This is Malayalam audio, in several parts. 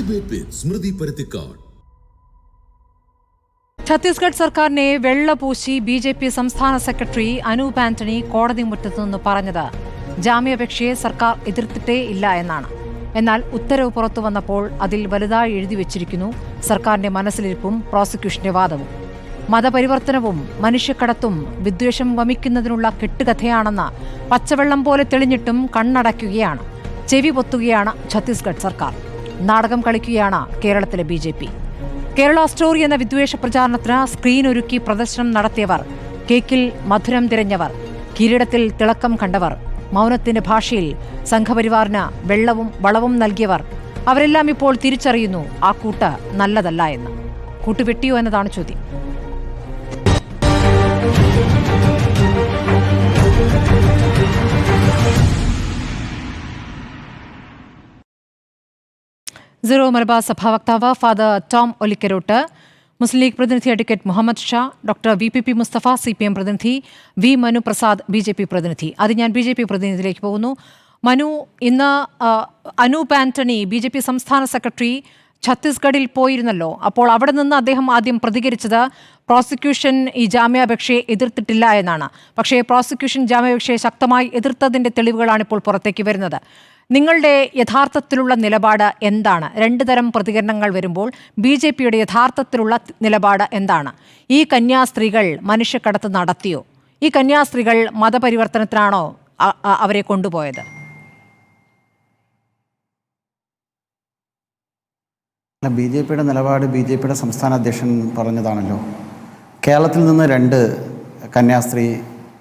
Debate with Smriti Paruthikad. ഛത്തീസ്ഗഡ് സർക്കാരിനെ വെള്ളപൂശി ബി.ജെ.പി സംസ്ഥാന സെക്രട്ടറി അനൂപ് ആന്റണി കോടതി മുറ്റത്തുനിന്ന് പറഞ്ഞത് ജാമ്യാപേക്ഷയെ സർക്കാർ എതിർത്തിട്ടേ ഇല്ല എന്നാണ്. എന്നാൽ ഉത്തരവ് പുറത്തു വന്നപ്പോൾ അതിൽ വലുതായി എഴുതി വെച്ചിരിക്കുന്നു സർക്കാരിന്റെ മനസ്സിലിരിപ്പും പ്രോസിക്യൂഷന്റെ വാദവും. മതപരിവർത്തനവും മനുഷ്യക്കടത്തും വിദ്വേഷം വമിക്കുന്നതിനുള്ള കെട്ടുകഥയാണെന്ന് പച്ചവെള്ളം പോലെ തെളിഞ്ഞിട്ടും കണ്ണടയ്ക്കുകയാണ്, ചെവി പൊത്തുകയാണ് ഛത്തീസ്ഗഡ് സർക്കാർ. നാടകം കളിക്കുകയാണ് കേരളത്തിലെ ബി.ജെ.പി. കേരള സ്റ്റോറി എന്ന വിദ്വേഷ പ്രചാരണത്തിന് സ്ക്രീൻ ഒരുക്കി പ്രദർശനം നടത്തിയവർ, കേക്കിൽ മധുരം തിരഞ്ഞവർ, കിരീടത്തിൽ തിളക്കം കണ്ടവർ, മൗനത്തിന്റെ ഭാഷയിൽ സംഘപരിവാറിന് വെള്ളവും വളവും നൽകിയവർ, അവരെല്ലാം ഇപ്പോൾ തിരിച്ചറിയുന്നു ആ കൂട്ട് നല്ലതല്ല എന്ന്. കൂട്ടുവെട്ടിയോ എന്നതാണ് ചോദ്യം. സീറോ മലബാർ സഭാ വക്താവ് ഫാദർ ടോം ഒലിക്കരോട്ട്, മുസ്ലിം ലീഗ് പ്രതിനിധി advocate Muhammad Shah, doctor VP. Mustafa CPM പ്രതിനിധി, വി. മനു പ്രസാദ് ബി.ജെ.പി. പ്രതിനിധി. അത് ഞാൻ ബി.ജെ.പി. പ്രതിനിധിയിലേക്ക് പോകുന്നു. മനു, ഇന്ന് അനൂപ് ആന്റണി ബി.ജെ.പി. സംസ്ഥാന സെക്രട്ടറി ഛത്തീസ്ഗഡിൽ പോയിരുന്നല്ലോ. അപ്പോൾ അവിടെ നിന്ന് അദ്ദേഹം ആദ്യം പ്രതികരിച്ചത് പ്രോസിക്യൂഷൻ ഈ ജാമ്യാപേക്ഷയെ എതിർത്തിട്ടില്ല എന്നാണ്. പക്ഷേ പ്രോസിക്യൂഷൻ ജാമ്യാപേക്ഷയെ ശക്തമായി എതിർത്തതിന്റെ തെളിവുകളാണ് ഇപ്പോൾ പുറത്തേക്ക് വരുന്നത്. നിങ്ങളുടെ യഥാർത്ഥത്തിലുള്ള നിലപാട് എന്താണ്? രണ്ടു തരം പ്രതികരണങ്ങൾ വരുമ്പോൾ ബി.ജെ.പിയുടെ യഥാർത്ഥത്തിലുള്ള നിലപാട് എന്താണ്? ഈ കന്യാസ്ത്രീകൾ മനുഷ്യക്കടത്ത് നടത്തിയോ? ഈ കന്യാസ്ത്രീകൾ മതപരിവർത്തനത്തിനാണോ അവരെ കൊണ്ടുപോയത്? ബി.ജെ.പിയുടെ നിലപാട് ബി.ജെ.പിയുടെ സംസ്ഥാന അധ്യക്ഷൻ പറഞ്ഞതാണല്ലോ. കേരളത്തിൽ നിന്ന് രണ്ട് കന്യാസ്ത്രീ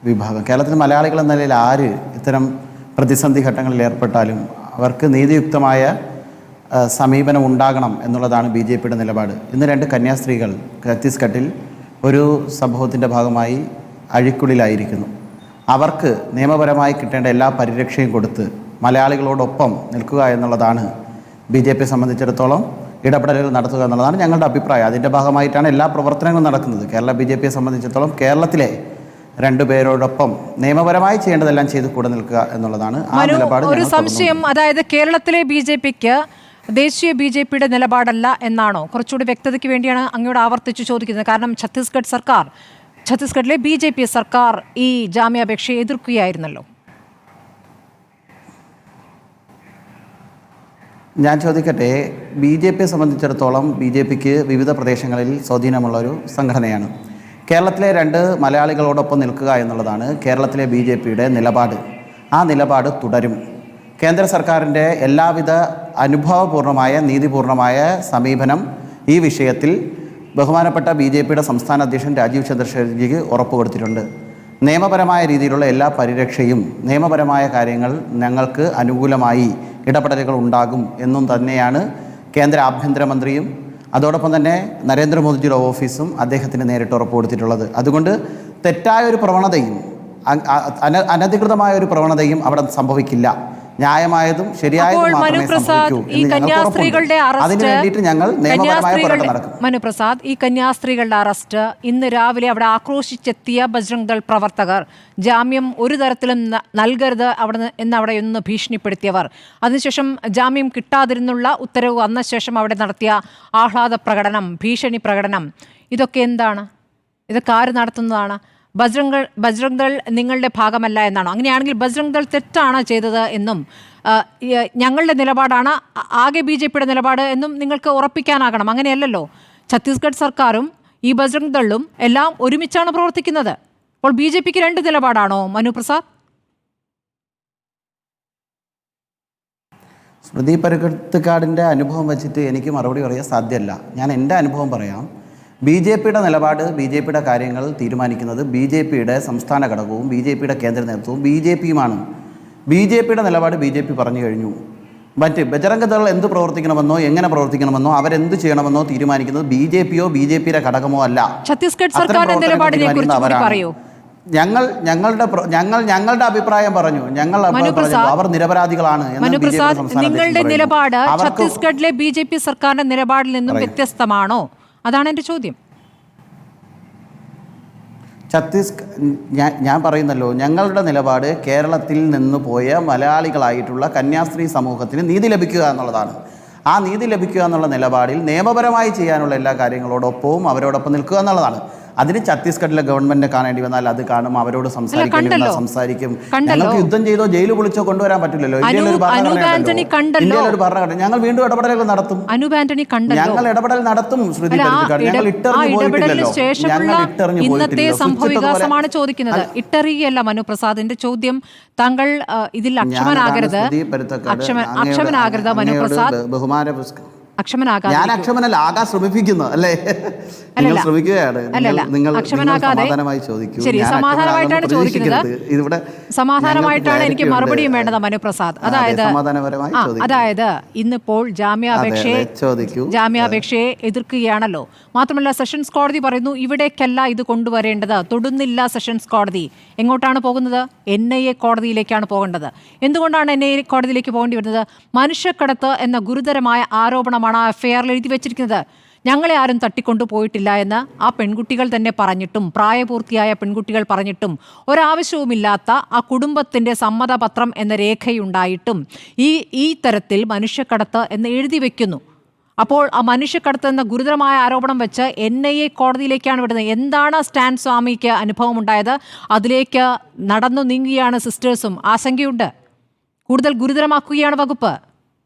വിഭാഗം, കേരളത്തിൽ മലയാളികൾ എന്ന നിലയിൽ ആര് ഇത്തരം പ്രതിസന്ധി ഘട്ടങ്ങളിൽ ഏർപ്പെട്ടാലും അവർക്ക് നീതിയുക്തമായ സമീപനം ഉണ്ടാകണം എന്നുള്ളതാണ് ബി.ജെ.പിയുടെ നിലപാട്. ഇന്ന് രണ്ട് കന്യാസ്ത്രീകൾ ഛത്തീസ്ഗഡിൽ ഒരു സംഭവത്തിൻ്റെ ഭാഗമായി അഴിക്കുള്ളിലായിരിക്കുന്നു. അവർക്ക് നിയമപരമായി കിട്ടേണ്ട എല്ലാ പരിരക്ഷയും കൊടുത്ത് മലയാളികളോടൊപ്പം നിൽക്കുക എന്നുള്ളതാണ് ബി.ജെ.പിയെ സംബന്ധിച്ചിടത്തോളം ഇടപെടലുകൾ നടത്തുക എന്നുള്ളതാണ് ഞങ്ങളുടെ അഭിപ്രായം. അതിൻ്റെ ഭാഗമായിട്ടാണ് എല്ലാ പ്രവർത്തനങ്ങളും നടക്കുന്നത്. കേരള ബി.ജെ.പിയെ സംബന്ധിച്ചിടത്തോളം കേരളത്തിലെ രണ്ടുപേരോടൊപ്പം നിയമപരമായി ചെയ്യേണ്ടതെല്ലാം ചെയ്ത് കൂടെ നിൽക്കുക എന്നുള്ളതാണ് ആ നിലപാട്. ഒരു സംശയം, അതായത് കേരളത്തിലെ ബി.ജെ.പിക്ക് ദേശീയ ബി.ജെ.പിയുടെ നിലപാടല്ല എന്നാണോ? കുറച്ചുകൂടി വ്യക്തതയ്ക്ക് വേണ്ടിയാണ് അങ്ങോട്ട് ആവർത്തിച്ച് ചോദിക്കുന്നത്. കാരണം ഛത്തീസ്ഗഡിലെ ബി.ജെ.പി സർക്കാർ ഈ ജാമ്യാപേക്ഷയെ എതിർക്കുകയായിരുന്നല്ലോ. ഞാൻ ചോദിക്കട്ടെ, ബി.ജെ.പിയെ സംബന്ധിച്ചിടത്തോളം ബി.ജെ.പിക്ക് വിവിധ പ്രദേശങ്ങളിൽ സ്വാധീനമുള്ളൊരു സംഘടനയാണ്. കേരളത്തിലെ രണ്ട് മലയാളികളോടൊപ്പം നിൽക്കുക എന്നുള്ളതാണ് കേരളത്തിലെ ബി.ജെ.പിയുടെ നിലപാട്. ആ നിലപാട് തുടരും. കേന്ദ്ര സർക്കാരിൻ്റെ എല്ലാവിധ അനുഭവപൂർണമായ നീതിപൂർണമായ സമീപനം ഈ വിഷയത്തിൽ ബഹുമാനപ്പെട്ട ബി.ജെ.പിയുടെ സംസ്ഥാന അധ്യക്ഷൻ രാജീവ് ചന്ദ്രശേഖർജിക്ക് ഉറപ്പ് കൊടുത്തിട്ടുണ്ട്. നിയമപരമായ രീതിയിലുള്ള എല്ലാ പരിരക്ഷയും നിയമപരമായ കാര്യങ്ങൾ ഞങ്ങൾക്ക് അനുകൂലമായി ഇടപെടലുകൾ ഉണ്ടാകും എന്നും തന്നെയാണ് കേന്ദ്ര ആഭ്യന്തരമന്ത്രിയും അതോടൊപ്പം തന്നെ നരേന്ദ്രമോദിജിയുടെ ഓഫീസും അദ്ദേഹത്തിന് നേരിട്ട് ഉറപ്പ് കൊടുത്തിട്ടുള്ളത്. അതുകൊണ്ട് തെറ്റായ ഒരു പ്രവണതയും അനധികൃതമായ ഒരു പ്രവണതയും അവിടെ സംഭവിക്കില്ല. ന്യായമായതും ശരിയായതും മാത്രമേ സംഭവിക്കൂ എന്ന് ഞങ്ങൾക്ക് ഉറപ്പുണ്ട്. അതിനു വേണ്ടിയിട്ട് ഞങ്ങൾ നിയമപരമായ പോരാട്ടം നടക്കും. മനുപ്രസാദ്, ഈ കന്യാസ്ത്രീകളുടെ അറസ്റ്റ്, ഇന്ന് രാവിലെ അവിടെ ആക്രോശിച്ചെത്തിയ ബജ്രംഗ് ദൾ പ്രവർത്തകർ, ജാമ്യം ഒരു തരത്തിലും നൽകരുത് അവിടെ ഒന്ന് ഭീഷണിപ്പെടുത്തിയവർ, അതിനുശേഷം ജാമ്യം കിട്ടാതിരുന്നുള്ള ഉത്തരവ് വന്ന ശേഷം അവിടെ നടത്തിയ ആഹ്ലാദ പ്രകടനം, ഭീഷണി പ്രകടനം, ഇതൊക്കെ എന്താണ്? ഇതൊക്കെ ആര് നടത്തുന്നതാണ്? ബജ്രംഗ് ദൾ നിങ്ങളുടെ ഭാഗമല്ല എന്നാണോ? അങ്ങനെയാണെങ്കിൽ ബജ്രംഗ് ദൾ തെറ്റാണ് ചെയ്തത് എന്നും ഞങ്ങളുടെ നിലപാടാണ് ആകെ ബി.ജെ.പിയുടെ നിലപാട് എന്നും നിങ്ങൾക്ക് ഉറപ്പിക്കാനാകണം. അങ്ങനെയല്ലല്ലോ. ഛത്തീസ്ഗഡ് സർക്കാരും ഈ ബജ്രംഗ് ദളും എല്ലാം ഒരുമിച്ചാണ് പ്രവർത്തിക്കുന്നത്. അപ്പോൾ ബി.ജെ.പിക്ക് രണ്ട് നിലപാടാണോ മനു പ്രസാദ്? സ്മൃതി പരുത്തിക്കാടിൻ്റെ അനുഭവം വെച്ചിട്ട് എനിക്ക് മറുപടി പറയാൻ സാധ്യമല്ല. ഞാൻ എൻ്റെ അനുഭവം പറയാം. ബി.ജെ.പിയുടെ നിലപാട്, ബി.ജെ.പിയുടെ കാര്യങ്ങൾ തീരുമാനിക്കുന്നത് ബി.ജെ.പിയുടെ സംസ്ഥാന ഘടകവും ബി.ജെ.പിയുടെ കേന്ദ്ര നേതൃത്വവും ബി.ജെ.പിയുമാണ്. ബി.ജെ.പിയുടെ നിലപാട് ബി.ജെ.പി പറഞ്ഞു കഴിഞ്ഞു. മറ്റ് ബജറംഗ് ദൾ എന്ത് പ്രവർത്തിക്കണമെന്നോ എങ്ങനെ പ്രവർത്തിക്കണമെന്നോ അവരെന്ത് ചെയ്യണമെന്നോ തീരുമാനിക്കുന്നത് ബി.ജെ.പിയോ ബി.ജെ.പിയുടെ ഘടകമോ അല്ല. ഛത്തീസ്ഗഡ് സർക്കാരിന്റെ നിലപാടിനെ കുറിച്ച് പറയൂ. ഞങ്ങളുടെ അഭിപ്രായം പറഞ്ഞു. അവർ നിരപരാധികളാണ്. നിങ്ങളുടെ നിലപാട് ഛത്തീസ്ഗഡിലെ ബി.ജെ.പി സർക്കാരിന്റെ നിലപാടിൽ നിന്നും വ്യത്യസ്തമാണോ? അതാണ് എൻ്റെ ചോദ്യം. ഞാൻ പറയുന്നല്ലോ, ഞങ്ങളുടെ നിലപാട് കേരളത്തിൽ നിന്ന് പോയ മലയാളികളായിട്ടുള്ള കന്യാസ്ത്രീ സമൂഹത്തിന് നീതി ലഭിക്കുക എന്നുള്ളതാണ്. ആ നീതി ലഭിക്കുക എന്നുള്ള നിലപാടിൽ നിയമപരമായി ചെയ്യാനുള്ള എല്ലാ കാര്യങ്ങളോടൊപ്പവും അവരോടൊപ്പം നിൽക്കുക എന്നുള്ളതാണ്. അതിന് ഛത്തീസ്ഗഡിലെ ഗവൺമെന്റിനെ കാണേണ്ടി വന്നാൽ അത് കാണും, അവരോട് സംസാരിക്കും. ഞങ്ങൾക്ക് യുദ്ധം ചെയ്തോ ജയിലിൽ വിളിച്ചോ കൊണ്ടുവരാൻ പറ്റില്ലല്ലോ. ഇന്ത്യയിലൊരു ഭരണഘടന ഞങ്ങൾ വീണ്ടും ഇടപെടലുകൾ നടത്തും. ഞങ്ങൾ ഇടപെടൽ നടത്തും. ശ്രുതി ഞങ്ങൾ ഇട്ടെറിഞ്ഞു പോയിട്ടില്ലല്ലോ. ഇന്നത്തെ സംഭവവികാസമാണ് ചോദിക്കുന്നത്, ഇട്ടെറിയല്ല മനുപ്രസാദിന്റെ ചോദ്യം. താങ്കൾ ഇതിൽ അക്ഷമനാകരുത് മനുപ്രസാദ്, ഞാൻ അക്ഷമനല്ല, ആകാൻ ശ്രമിപ്പിക്കുന്നു അല്ലേ? നിങ്ങൾ ശ്രമിക്കുകയാണ്. നിങ്ങൾ സമാധാനമായി ചോദിക്കൂ. ശരി, സമാധാനമായിട്ടാണ് ചോദിക്കുന്നത്. ഇവിടെ സമാധാനമായിട്ടാണ് എനിക്ക് മറുപടിയും വേണ്ടത് മനുപ്രസാദ്. അതായത് ഇന്നിപ്പോൾ ജാമ്യാപേക്ഷയെ എതിർക്കുകയാണല്ലോ. മാത്രമല്ല സെഷൻസ് കോടതി പറയുന്നു ഇവിടേക്കല്ല ഇത് കൊണ്ടുവരേണ്ടത്, തൊടുന്നില്ല സെഷൻസ് കോടതി. എങ്ങോട്ടാണ് പോകുന്നത്? NIA കോടതിയിലേക്കാണ് പോകേണ്ടത്. എന്തുകൊണ്ടാണ് NIA കോടതിയിലേക്ക് പോകേണ്ടി വരുന്നത്? മനുഷ്യക്കടത്ത് എന്ന ഗുരുതരമായ ആരോപണമാണ് ആ എഫ്ഐആറിൽ എഴുതി വെച്ചിരിക്കുന്നത്. ഞങ്ങളെ ആരും തട്ടിക്കൊണ്ടു പോയിട്ടില്ല എന്ന് ആ പെൺകുട്ടികൾ തന്നെ പറഞ്ഞിട്ടും, പ്രായപൂർത്തിയായ പെൺകുട്ടികൾ പറഞ്ഞിട്ടും, ഒരാവശ്യവുമില്ലാത്ത ആ കുടുംബത്തിൻ്റെ സമ്മതപത്രം എന്ന രേഖയുണ്ടായിട്ടും ഈ തരത്തിൽ മനുഷ്യക്കടത്ത് എന്ന് എഴുതി വെക്കുന്നു. അപ്പോൾ ആ മനുഷ്യക്കടത്ത് എന്ന ഗുരുതരമായ ആരോപണം വെച്ച് NIA കോടതിയിലേക്കാണ് വിടുന്നത്. എന്താണ് സ്റ്റാൻ സ്വാമിക്ക് അനുഭവം ഉണ്ടായത്? അതിലേക്ക് നടന്നു നീങ്ങുകയാണ് സിസ്റ്റേഴ്സും. ആശങ്കയുണ്ട്, കൂടുതൽ ഗുരുതരമാക്കുകയാണ് വകുപ്പ്.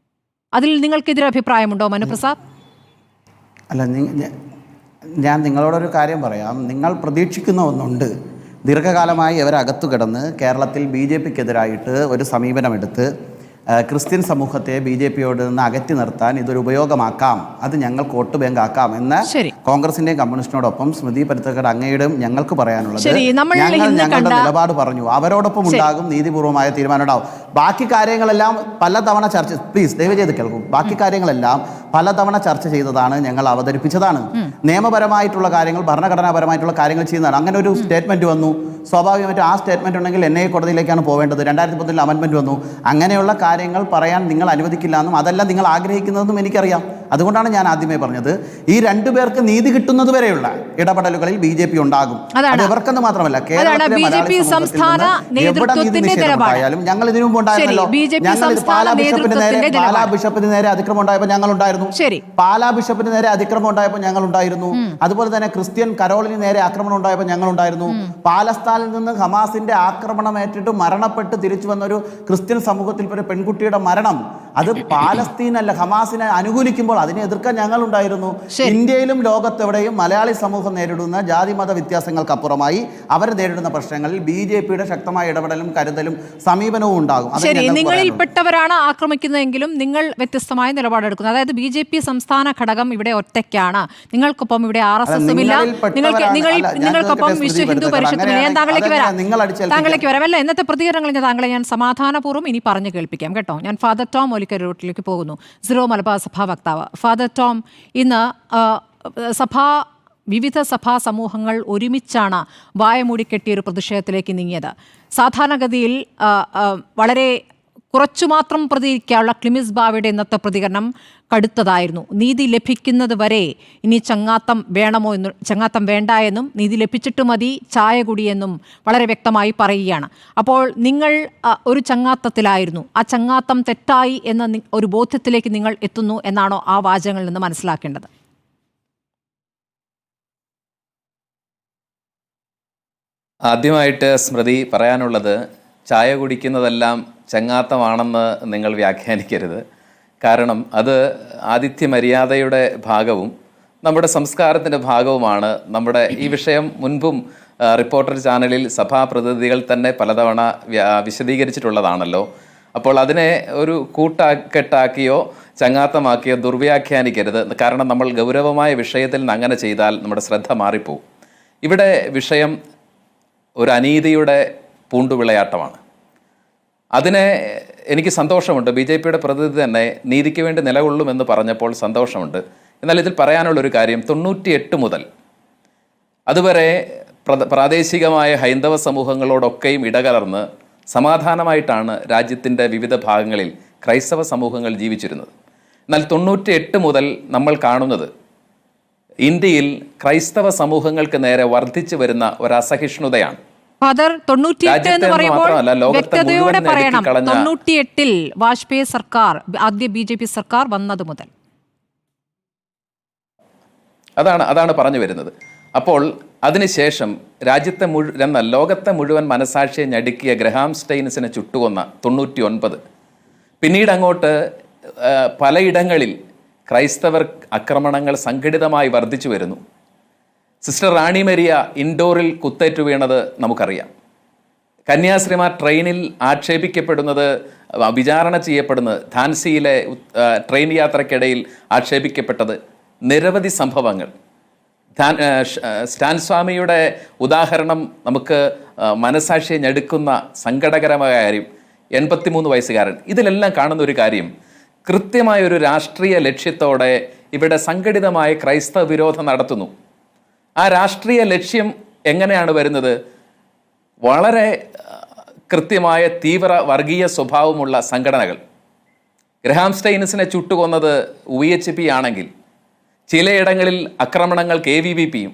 അതിൽ നിങ്ങൾക്കെതിരെ അഭിപ്രായമുണ്ടോ മനുപ്രസാദ്? അല്ല, ഞാൻ നിങ്ങളോടൊരു കാര്യം പറയാം. നിങ്ങൾ പ്രതീക്ഷിക്കുന്ന ഒന്നുണ്ട്. ദീർഘകാലമായി അവരകത്തു കിടന്ന് കേരളത്തിൽ BJPക്കെതിരായിട്ട് ഒരു സമീപനമെടുത്ത് ക്രിസ്ത്യൻ സമൂഹത്തെ BJPയോട് നിന്ന് അകറ്റി നിർത്താൻ ഇതൊരു ഉപയോഗമാക്കാം, അത് ഞങ്ങൾക്ക് വോട്ട് ബാങ്ക് ആക്കാം എന്ന് കോൺഗ്രസിന്റെയും കമ്മ്യൂണിസ്റ്റിനോടൊപ്പം സ്മൃതി പരുത്തക്കേട് അങ്ങയുടെയും ഞങ്ങൾക്ക് പറയാനുള്ളത്. ഞങ്ങളുടെ നിലപാട് പറഞ്ഞു. അവരോടൊപ്പം ഉണ്ടാകും, നീതിപൂർവമായ തീരുമാനം ഉണ്ടാവും. ബാക്കി കാര്യങ്ങളെല്ലാം പലതവണ ചർച്ച, പ്ലീസ് ദയവ് ചെയ്ത് കേൾക്കും, ബാക്കി കാര്യങ്ങളെല്ലാം പലതവണ ചർച്ച ചെയ്തതാണ്, ഞങ്ങൾ അവതരിപ്പിച്ചതാണ്. നിയമപരമായിട്ടുള്ള കാര്യങ്ങൾ, ഭരണഘടനാപരമായിട്ടുള്ള കാര്യങ്ങൾ ചെയ്യുന്നതാണ്. അങ്ങനെ ഒരു സ്റ്റേറ്റ്മെന്റ് വന്നു, സ്വാഭാവികമായിട്ടും ആ സ്റ്റേറ്റ്മെന്റ് ഉണ്ടെങ്കിൽ NIA കോടതിയിലേക്കാണ് പോവേണ്ടത്. 2010 അമെൻമെന്റ് വന്നു. അങ്ങനെയുള്ള കാര്യങ്ങൾ പറയാൻ നിങ്ങൾ അനുവദിക്കില്ല എന്നും അതല്ല നിങ്ങൾ ആഗ്രഹിക്കുന്നതെന്നും എനിക്കറിയാം. അതുകൊണ്ടാണ് ഞാൻ ആദ്യമേ പറഞ്ഞത്, ഈ രണ്ടുപേർക്ക് നീതി കിട്ടുന്നത് വരെയുള്ള ഇടപെടലുകളിൽ BJP ഉണ്ടാകും. അത് ഇവർക്കെന്ന് മാത്രമല്ല, കേരളത്തിലെ ഞങ്ങൾ ഇതിനു മുമ്പ് ഉണ്ടായിരുന്നല്ലോ. ഞങ്ങൾ പാലാ ബിഷപ്പിന് നേരെ അതിക്രമം ഉണ്ടായപ്പോൾ ഞങ്ങൾ ഉണ്ടായിരുന്നു. പാലാ ബിഷപ്പിന് നേരെ അതിക്രമം ഉണ്ടായപ്പോൾ ഞങ്ങൾ ഉണ്ടായിരുന്നു. അതുപോലെ തന്നെ ക്രിസ്ത്യൻ കരോളിന് നേരെ ആക്രമണം ഉണ്ടായപ്പോൾ ഞങ്ങൾ ഉണ്ടായിരുന്നു. പാലസ്തീനിൽ നിന്ന് ഹമാസിന്റെ ആക്രമണം ഏറ്റിട്ട് മരണപ്പെട്ട് തിരിച്ചു വന്ന ഒരു ക്രിസ്ത്യൻ സമൂഹത്തിൽ ഒരു പെൺകുട്ടിയുടെ മരണം, അത് പാലസ്തീനല്ല, ഹമാസിനെ അനുകൂലിക്കുമ്പോൾ അതിനെ എതിർക്കാൻ ഞങ്ങൾ ഉണ്ടായിരുന്നു. ഇന്ത്യയിലും ലോകത്തെവിടെയും മലയാളി സമൂഹം നേരിടുന്ന ജാതി മത വ്യത്യാസങ്ങൾക്കപ്പുറമായി അവർ നേരിടുന്ന പ്രശ്നങ്ങളിൽ BJPയുടെ ശക്തമായ ഇടപെടലും കരുതലും സമീപനവും ഉണ്ടാകും. നിങ്ങളിൽപ്പെട്ടവരാണ് ആക്രമിക്കുന്നതെങ്കിലും നിങ്ങൾ വ്യത്യസ്തമായ നിലപാടെടുക്കുന്നത്. അതായത് BJP സംസ്ഥാന ഘടകം ഇവിടെ ഒറ്റയ്ക്കാണ്, നിങ്ങൾക്കൊപ്പം ഇവിടെ RSSും ഇല്ല, നിങ്ങൾക്കൊപ്പം വിശ്വ ഹിന്ദു പരിഷത്തുമില്ല. ഞാൻ താങ്കളിലേക്ക് വരാമല്ല. ഇന്നത്തെ പ്രതികരണങ്ങൾ താങ്കളെ ഞാൻ സമാധാനപൂർവ്വം ഇനി പറഞ്ഞു കേൾപ്പിക്കാം കേട്ടോ. ഞാൻ ഫാദർ ടോം ഒലിക്കരോട്ടിലേക്ക് പോകുന്നു, സിറോ മലബാർ സഭാ വക്താവ്. ഫാദർ ടോം, ഇന്ന് വിവിധ സഭാ സമൂഹങ്ങൾ ഒരുമിച്ചാണ് വായമൂടിക്കെട്ടിയൊരു പ്രതിഷേധത്തിലേക്ക് നീങ്ങിയത്. സാധാരണഗതിയിൽ വളരെ കുറച്ചു മാത്രം പ്രതികരിക്കാനുള്ള ക്ലിമിസ് ബാവയുടെ ഇന്നത്തെ പ്രതികരണം കടുത്തതായിരുന്നു. നീതി ലഭിക്കുന്നത് വരെ ഇനി ചങ്ങാത്തം വേണ്ട എന്നും നീതി ലഭിച്ചിട്ട് മതി ചായ കുടിയെന്നും വളരെ വ്യക്തമായി പറയുകയാണ്. അപ്പോൾ നിങ്ങൾ ഒരു ചങ്ങാത്തത്തിലായിരുന്നു, ആ ചങ്ങാത്തം തെറ്റായി എന്ന ഒരു ബോധ്യത്തിലേക്ക് നിങ്ങൾ എത്തുന്നു എന്നാണോ ആ വാചകങ്ങളിൽ നിന്ന് മനസ്സിലാക്കേണ്ടത്? ആദ്യമായിട്ട് സ്മൃതി പറയാനുള്ളത്, ചായ കുടിക്കുന്നതെല്ലാം ചങ്ങാത്തമാണെന്ന് നിങ്ങൾ വ്യാഖ്യാനിക്കരുത്. കാരണം അത് ആതിഥ്യ മര്യാദയുടെ ഭാഗവും നമ്മുടെ സംസ്കാരത്തിൻ്റെ ഭാഗവുമാണ്. നമ്മുടെ ഈ വിഷയം മുൻപും റിപ്പോർട്ടർ ചാനലിൽ സഭാപ്രതിനിധികൾ തന്നെ പലതവണ വിശദീകരിച്ചിട്ടുള്ളതാണല്ലോ. അപ്പോൾ അതിനെ ഒരു കൂട്ടാക്കെട്ടാക്കിയോ ചങ്ങാത്തമാക്കിയോ ദുർവ്യാഖ്യാനിക്കരുത്. കാരണം നമ്മൾ ഗൗരവമായ വിഷയത്തിൽ നിന്ന് അങ്ങനെ ചെയ്താൽ നമ്മുടെ ശ്രദ്ധ മാറിപ്പോവും. ഇവിടെ വിഷയം ഒരു അനീതിയുടെ പൂണ്ടുവിളയാട്ടമാണ്. അതിനെ എനിക്ക് സന്തോഷമുണ്ട്. BJPയുടെ പ്രതിനിധി തന്നെ നീതിക്ക് വേണ്ടി നിലകൊള്ളുമെന്ന് പറഞ്ഞപ്പോൾ സന്തോഷമുണ്ട്. എന്നാൽ ഇതിൽ പറയാനുള്ളൊരു കാര്യം, 98 മുതൽ അതുവരെ പ്രാദേശികമായ ഹൈന്ദവ സമൂഹങ്ങളോടൊക്കെയും ഇടകലർന്ന് സമാധാനമായിട്ടാണ് രാജ്യത്തിൻ്റെ വിവിധ ഭാഗങ്ങളിൽ ക്രൈസ്തവ സമൂഹങ്ങൾ ജീവിച്ചിരുന്നത്. എന്നാൽ 98 മുതൽ നമ്മൾ കാണുന്നത് ഇന്ത്യയിൽ ക്രൈസ്തവ സമൂഹങ്ങൾക്ക് നേരെ വർദ്ധിച്ചു വരുന്ന ഒരു അസഹിഷ്ണുതയാണ്. ഫാദർ 98 എന്ന് രാജ്യത്തെ പറയുമ്പോൾ മാത്രമല്ല, ലോകത്തെ വ്യക്തതയോടെ മുഴുവൻ പറയണം. ഞെട്ടിക്കളഞ്ഞ 98-ൽ വാജ്പേയി സർക്കാർ, ആദ്യ BJP സർക്കാർ വന്നത് മുതൽ. അതാണ് പറഞ്ഞു വരുന്നത്. അപ്പോൾ അതിനുശേഷം രാജ്യത്തെ എന്നാൽ ലോകത്തെ മുഴുവൻ മനസാക്ഷിയെ ഞടുക്കിയ ഗ്രഹാം സ്റ്റെയിൻസിനെ ചുട്ടുകൊന്ന 99, പിന്നീട് അങ്ങോട്ട് പലയിടങ്ങളിൽ ക്രൈസ്തവർ ആക്രമണങ്ങൾ സംഘടിതമായി വർദ്ധിച്ചു വരുന്നു. സിസ്റ്റർ റാണി മരിയ ഇൻഡോറിൽ കുത്തേറ്റു വീണത് നമുക്കറിയാം. കന്യാസ്ത്രീമാർ ട്രെയിനിൽ ആക്ഷേപിക്കപ്പെടുന്നത്, വിചാരണ ചെയ്യപ്പെടുന്നത്, ഝാൻസിയിലെ ട്രെയിൻ യാത്രക്കിടയിൽ ആക്ഷേപിക്കപ്പെട്ടത്, നിരവധി സംഭവങ്ങൾ. സ്റ്റാൻ സ്വാമിയുടെ ഉദാഹരണം നമുക്ക് മനസാക്ഷിയെ ഞെടുക്കുന്ന സങ്കടകരമായ കാര്യം. 83 വയസ്സുകാരൻ. ഇതിലെല്ലാം കാണുന്ന ഒരു കാര്യം, കൃത്യമായ ഒരു രാഷ്ട്രീയ ലക്ഷ്യത്തോടെ ഇവിടെ സംഘടിതമായ ക്രൈസ്തവ വിരോധം നടത്തുന്നു. ആ രാഷ്ട്രീയ ലക്ഷ്യം എങ്ങനെയാണ് വരുന്നത്? വളരെ കൃത്യമായ തീവ്ര വർഗീയ സ്വഭാവമുള്ള സംഘടനകൾ. ഗ്രഹാം സ്റ്റെയിൻസിനെ ചുട്ടുകൊന്നത് VHP ആണെങ്കിൽ, ചിലയിടങ്ങളിൽ ആക്രമണങ്ങൾ KVVPയും,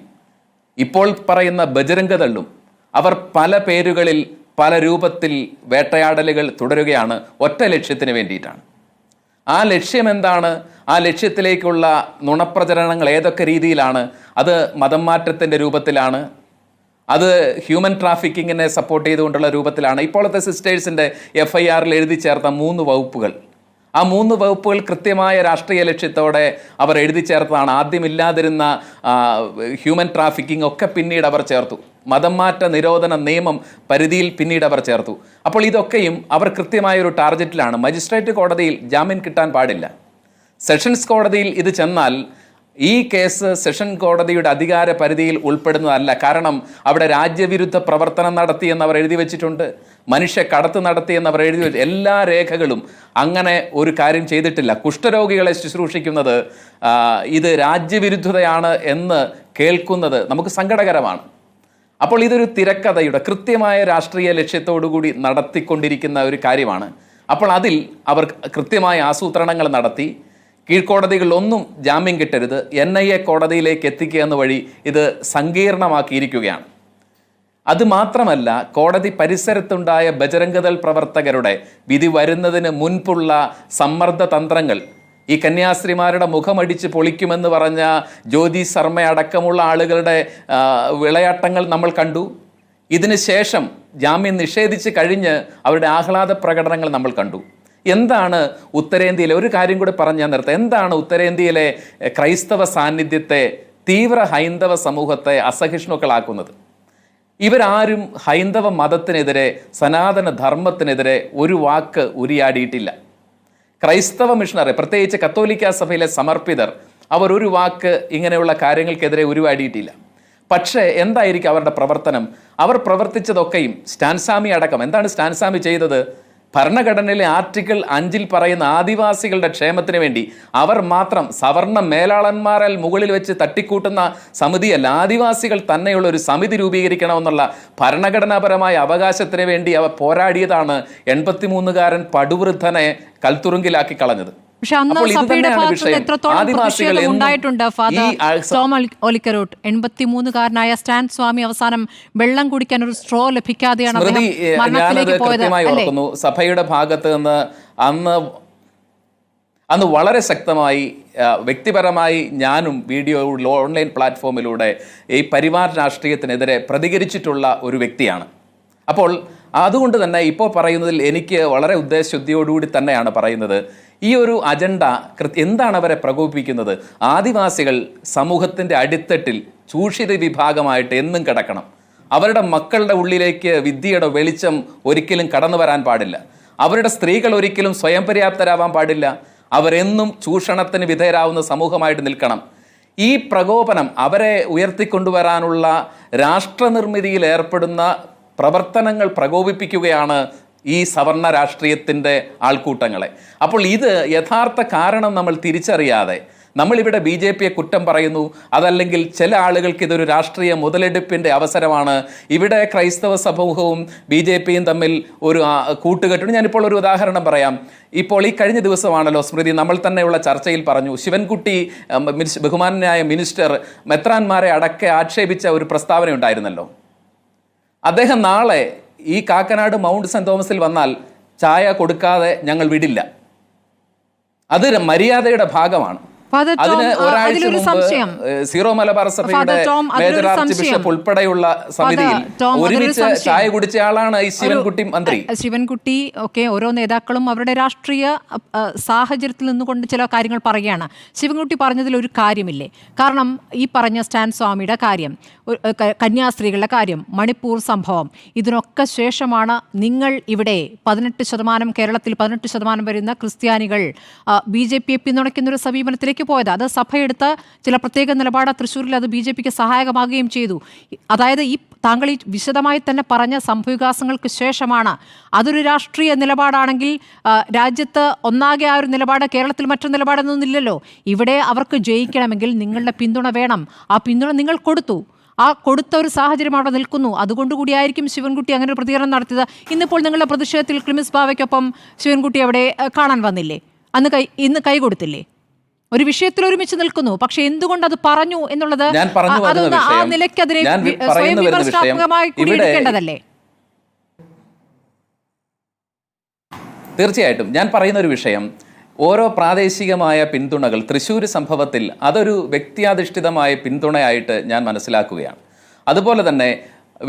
ഇപ്പോൾ പറയുന്ന ബജരംഗ് ദളും, അവർ പല പേരുകളിൽ പല രൂപത്തിൽ വേട്ടയാടലുകൾ തുടരുകയാണ് ഒറ്റ ലക്ഷ്യത്തിന് വേണ്ടിയിട്ടാണ്. ആ ലക്ഷ്യം എന്താണ്? ആ ലക്ഷ്യത്തിലേക്കുള്ള നുണപ്രചരണങ്ങൾ ഏതൊക്കെ രീതിയിലാണ്? അത് മതം മാറ്റത്തിൻ്റെ രൂപത്തിലാണ്, അത് ഹ്യൂമൻ ട്രാഫിക്കിങ്ങിനെ സപ്പോർട്ട് ചെയ്തുകൊണ്ടുള്ള രൂപത്തിലാണ്. ഇപ്പോഴത്തെ സിസ്റ്റേഴ്സിൻ്റെ FIRൽ എഴുതി ചേർത്ത 3 വകുപ്പുകൾ, ആ 3 വകുപ്പുകൾ കൃത്യമായ രാഷ്ട്രീയ ലക്ഷ്യത്തോടെ അവർ എഴുതി ചേർത്തതാണ്. ആദ്യമില്ലാതിരുന്ന ഹ്യൂമൻ ട്രാഫിക്കിംഗ് ഒക്കെ പിന്നീട് അവർ ചേർത്തു. മതം മാറ്റ നിരോധന നിയമം പരിധിയിൽ പിന്നീട് അവർ ചേർത്തു. അപ്പോൾ ഇതൊക്കെയും അവർ കൃത്യമായൊരു ടാർഗറ്റിലാണ്. മജിസ്ട്രേറ്റ് കോടതിയിൽ ജാമ്യം കിട്ടാൻ പാടില്ല. സെഷൻസ് കോടതിയിൽ ഇത് ചെന്നാൽ ഈ കേസ് സെഷൻ കോടതിയുടെ അധികാര പരിധിയിൽ ഉൾപ്പെടുന്നതല്ല. കാരണം അവിടെ രാജ്യവിരുദ്ധ പ്രവർത്തനം നടത്തിയെന്ന് അവർ എഴുതി വെച്ചിട്ടുണ്ട്, മനുഷ്യ കടത്ത് നടത്തിയെന്ന് അവർ എഴുതി വെച്ചു. എല്ലാ രേഖകളും അങ്ങനെ ഒരു കാര്യം ചെയ്തിട്ടില്ല. കുഷ്ഠരോഗികളെ ശുശ്രൂഷിക്കുന്നത് ഇത് രാജ്യവിരുദ്ധതയാണ് എന്ന് കേൾക്കുന്നത് നമുക്ക് സങ്കടകരമാണ്. അപ്പോൾ ഇതൊരു തിരക്കഥയുടെ കൃത്യമായ രാഷ്ട്രീയ ലക്ഷ്യത്തോടുകൂടി നടത്തിക്കൊണ്ടിരിക്കുന്ന ഒരു കാര്യമാണ്. അപ്പോൾ അതിൽ അവർ കൃത്യമായ ആസൂത്രണങ്ങൾ നടത്തി. കീഴ്ക്കോടതികളിലൊന്നും ജാമ്യം കിട്ടരുത്, NIA കോടതിയിലേക്ക് എത്തിക്കുക എന്ന വഴി ഇത് സങ്കീർണമാക്കിയിരിക്കുകയാണ്. അതുമാത്രമല്ല, കോടതി പരിസരത്തുണ്ടായ ബജരംഗ് ദൾ പ്രവർത്തകരുടെ വിധി വരുന്നതിന് മുൻപുള്ള സമ്മർദ്ദ തന്ത്രങ്ങൾ, ഈ കന്യാസ്ത്രീമാരുടെ മുഖമടിച്ച് പൊളിക്കുമെന്ന് പറഞ്ഞ ജ്യോതി ശർമ്മ അടക്കമുള്ള ആളുകളുടെ വിളയാട്ടങ്ങൾ നമ്മൾ കണ്ടു. ഇതിന് ശേഷം ജാമ്യം നിഷേധിച്ച് കഴിഞ്ഞ് അവരുടെ ആഹ്ലാദ പ്രകടനങ്ങൾ നമ്മൾ കണ്ടു. എന്താണ് ഉത്തരേന്ത്യയിലെ, ഒരു കാര്യം കൂടി പറഞ്ഞ് ഞാൻ നിർത്താം, എന്താണ് ഉത്തരേന്ത്യയിലെ ക്രൈസ്തവ സാന്നിധ്യത്തെ, തീവ്ര ഹൈന്ദവ സമൂഹത്തെ അസഹിഷ്ണുക്കളാക്കുന്നത്? ഇവരാരും ഹൈന്ദവ മതത്തിനെതിരെ, സനാതന ധർമ്മത്തിനെതിരെ ഒരു വാക്ക് ഉരിയാടിയിട്ടില്ല. ക്രൈസ്തവ മിഷണറി, പ്രത്യേകിച്ച് കത്തോലിക്ക സഭയിലെ സമർപ്പിതർ, അവർ ഒരു വാക്ക് ഇങ്ങനെയുള്ള കാര്യങ്ങൾക്കെതിരെ ഉരുവാടിയിട്ടില്ല. പക്ഷേ എന്തായിരിക്കും അവരുടെ പ്രവർത്തനം? അവർ പ്രവർത്തിച്ചതൊക്കെയും, സ്റ്റാൻ സ്വാമി അടക്കം, എന്താണ് സ്റ്റാൻ സ്വാമി ചെയ്തത്? ഭരണഘടനയിലെ ആർട്ടിക്കിൾ 5 പറയുന്ന ആദിവാസികളുടെ ക്ഷേമത്തിന് വേണ്ടി അവർ മാത്രം, സവർണ മേലാളന്മാരാൽ മുകളിൽ വെച്ച് തട്ടിക്കൂട്ടുന്ന സമിതിയല്ല, ആദിവാസികൾ തന്നെയുള്ള ഒരു സമിതി രൂപീകരിക്കണമെന്നുള്ള ഭരണഘടനാപരമായ അവകാശത്തിന് വേണ്ടി അവർ പോരാടിയതാണ് 83-കാരൻ പടുവൃദ്ധനെ കൽത്തുറുങ്കിലാക്കി കളഞ്ഞത്. പക്ഷെ അന്ന് സഭയുടെ ഭാഗത്ത് എത്രത്തോളം പ്രതിഷേധം ഉണ്ടായിട്ടുണ്ട് ഫാദർ ടോം ഒലിക്കരോട്ട്? 83-കാരനായ സ്റ്റാൻ സ്വാമി അവസാനം വെള്ളം കുടിക്കാൻ ഒരു സ്ട്രോ ലഭിക്കാതെയാണ് ഞാനത് കൃത്യമായി ഓർക്കുന്നു. സഭയുടെ ഭാഗത്ത് നിന്ന് അന്ന് വളരെ ശക്തമായി വ്യക്തിപരമായി ഞാനും വീഡിയോ ഓൺലൈൻ പ്ലാറ്റ്ഫോമിലൂടെ ഈ പരിവാർ രാഷ്ട്രീയത്തിനെതിരെ പ്രതികരിച്ചിട്ടുള്ള ഒരു വ്യക്തിയാണ്. അപ്പോൾ അതുകൊണ്ട് തന്നെ ഇപ്പോൾ പറയുന്നതിൽ എനിക്ക് വളരെ ഉദ്ദേശശുദ്ധിയോടുകൂടി തന്നെയാണ് പറയുന്നത്. ഈ ഒരു അജണ്ട എന്താണ് അവരെ പ്രകോപിപ്പിക്കുന്നത്? ആദിവാസികൾ സമൂഹത്തിൻ്റെ അടിത്തട്ടിൽ ചൂഷിത വിഭാഗമായിട്ട് എന്നും കിടക്കണം. അവരുടെ മക്കളുടെ ഉള്ളിലേക്ക് വിദ്യയുടെ വെളിച്ചം ഒരിക്കലും കടന്നു വരാൻ പാടില്ല. അവരുടെ സ്ത്രീകൾ ഒരിക്കലും സ്വയം പര്യാപ്തരാവാൻ പാടില്ല. അവരെന്നും ചൂഷണത്തിന് വിധേയരാവുന്ന സമൂഹമായിട്ട് നിൽക്കണം. ഈ പ്രകോപനം അവരെ ഉയർത്തിക്കൊണ്ടുവരാനുള്ള രാഷ്ട്രനിർമ്മിതിയിൽ ഏർപ്പെടുന്ന പ്രവർത്തനങ്ങൾ പ്രകോപിപ്പിക്കുകയാണ് ഈ സവർണ രാഷ്ട്രീയത്തിൻ്റെ ആൾക്കൂട്ടങ്ങളെ. അപ്പോൾ ഇത് യഥാർത്ഥ കാരണം നമ്മൾ തിരിച്ചറിയാതെ നമ്മളിവിടെ BJPയെ കുറ്റം പറയുന്നു, അതല്ലെങ്കിൽ ചില ആളുകൾക്ക് ഇതൊരു രാഷ്ട്രീയ മുതലെടുപ്പിൻ്റെ അവസരമാണ്, ഇവിടെ ക്രൈസ്തവ സമൂഹവും BJPയും തമ്മിൽ ഒരു കൂട്ടുകെട്ടുണ്ട്. ഞാനിപ്പോൾ ഒരു ഉദാഹരണം പറയാം. ഇപ്പോൾ ഈ കഴിഞ്ഞ ദിവസമാണല്ലോ സ്മൃതി, നമ്മൾ തന്നെയുള്ള ചർച്ചയിൽ പറഞ്ഞു, ശിവൻകുട്ടി ബഹുമാനായ മിനിസ്റ്റർ മെത്രാന്മാരെ അടക്കെ ആക്ഷേപിച്ച ഒരു പ്രസ്താവന ഉണ്ടായിരുന്നല്ലോ. അദ്ദേഹം നാളെ ഈ കാക്കനാട് മൗണ്ട് സെന്റ് തോമസിൽ വന്നാൽ ചായ കൊടുക്കാതെ ഞങ്ങൾ വിടില്ല. അത് മര്യാദയുടെ ഭാഗമാണ്. അതിന് ഒരാഴ്ച മുമ്പ് സീറോ മലബാർ സഭയുടെ മേജർ ആർച്ച് ബിഷപ്പ് ഉൾപ്പെടെയുള്ള സമിതിയിൽ ഒരുമിച്ച് ചായ കുടിച്ച ആളാണ് ഈ ശിവൻകുട്ടി മന്ത്രി. ശിവൻകുട്ടി ഒക്കെ ഓരോ നേതാക്കളും അവരുടെ രാഷ്ട്രീയ സാഹചര്യത്തിൽ നിന്നുകൊണ്ട് ചില കാര്യങ്ങൾ പറയുകയാണ്. ശിവൻകുട്ടി പറഞ്ഞതിൽ ഒരു കാര്യമില്ലേ? കാരണം ഈ പറഞ്ഞ സ്റ്റാൻ സ്വാമിയുടെ കാര്യം, കന്യാസ്ത്രീകളുടെ കാര്യം, മണിപ്പൂർ സംഭവം, ഇതിനൊക്കെ ശേഷമാണ് നിങ്ങൾ ഇവിടെ 18% കേരളത്തിൽ 18% വരുന്ന ക്രിസ്ത്യാനികൾ BJP പിന്തുണയ്ക്കുന്നൊരു സമീപനത്തിലേക്ക് പോയത്. അത് സഭയെടുത്ത ചില പ്രത്യേക നിലപാട് തൃശ്ശൂരിൽ അത് BJP സഹായകമാകുകയും ചെയ്തു. അതായത് ഈ താങ്കൾ ഈ വിശദമായി തന്നെ പറഞ്ഞ സംഭവവികാസങ്ങൾക്ക് ശേഷമാണ്. അതൊരു രാഷ്ട്രീയ നിലപാടാണെങ്കിൽ രാജ്യത്ത് ഒന്നാകെ ആ ഒരു നിലപാട്, കേരളത്തിൽ മറ്റൊരു നിലപാടൊന്നുമില്ലല്ലോ. ഇവിടെ അവർക്ക് ജയിക്കണമെങ്കിൽ നിങ്ങളുടെ പിന്തുണ വേണം. ആ പിന്തുണ നിങ്ങൾ കൊടുത്തു. ആ കൊടുത്ത ഒരു സാഹചര്യം അവിടെ നിൽക്കുന്നു. അതുകൊണ്ടുകൂടിയായിരിക്കും ശിവൻകുട്ടി അങ്ങനെ ഒരു പ്രതികരണം നടത്തിയത്. ഇന്നിപ്പോൾ നിങ്ങളുടെ പ്രതിഷേധത്തിൽ ക്ലിമിസ് ബാവയ്ക്കൊപ്പം ശിവൻകുട്ടി അവിടെ കാണാൻ വന്നില്ലേ? ഇന്ന് കൈ കൊടുത്തില്ലേ? ഒരു വിഷയത്തിൽ ഒരുമിച്ച് നിൽക്കുന്നു. പക്ഷെ എന്തുകൊണ്ട് അത് പറഞ്ഞു എന്നുള്ളത് അതൊന്ന് ആ നിലയ്ക്ക് അതിനെ സ്വയം വിമർശനാത്മകമായി കൂടി എടുക്കേണ്ടതല്ലേ? തീർച്ചയായിട്ടും ഞാൻ പറയുന്ന ഒരു വിഷയം, ഓരോ പ്രാദേശികമായ പിന്തുണകൾ തൃശ്ശൂർ സംഭവത്തിൽ അതൊരു വ്യക്തിയാധിഷ്ഠിതമായ പിന്തുണയായിട്ട് ഞാൻ മനസ്സിലാക്കുകയാണ്. അതുപോലെ തന്നെ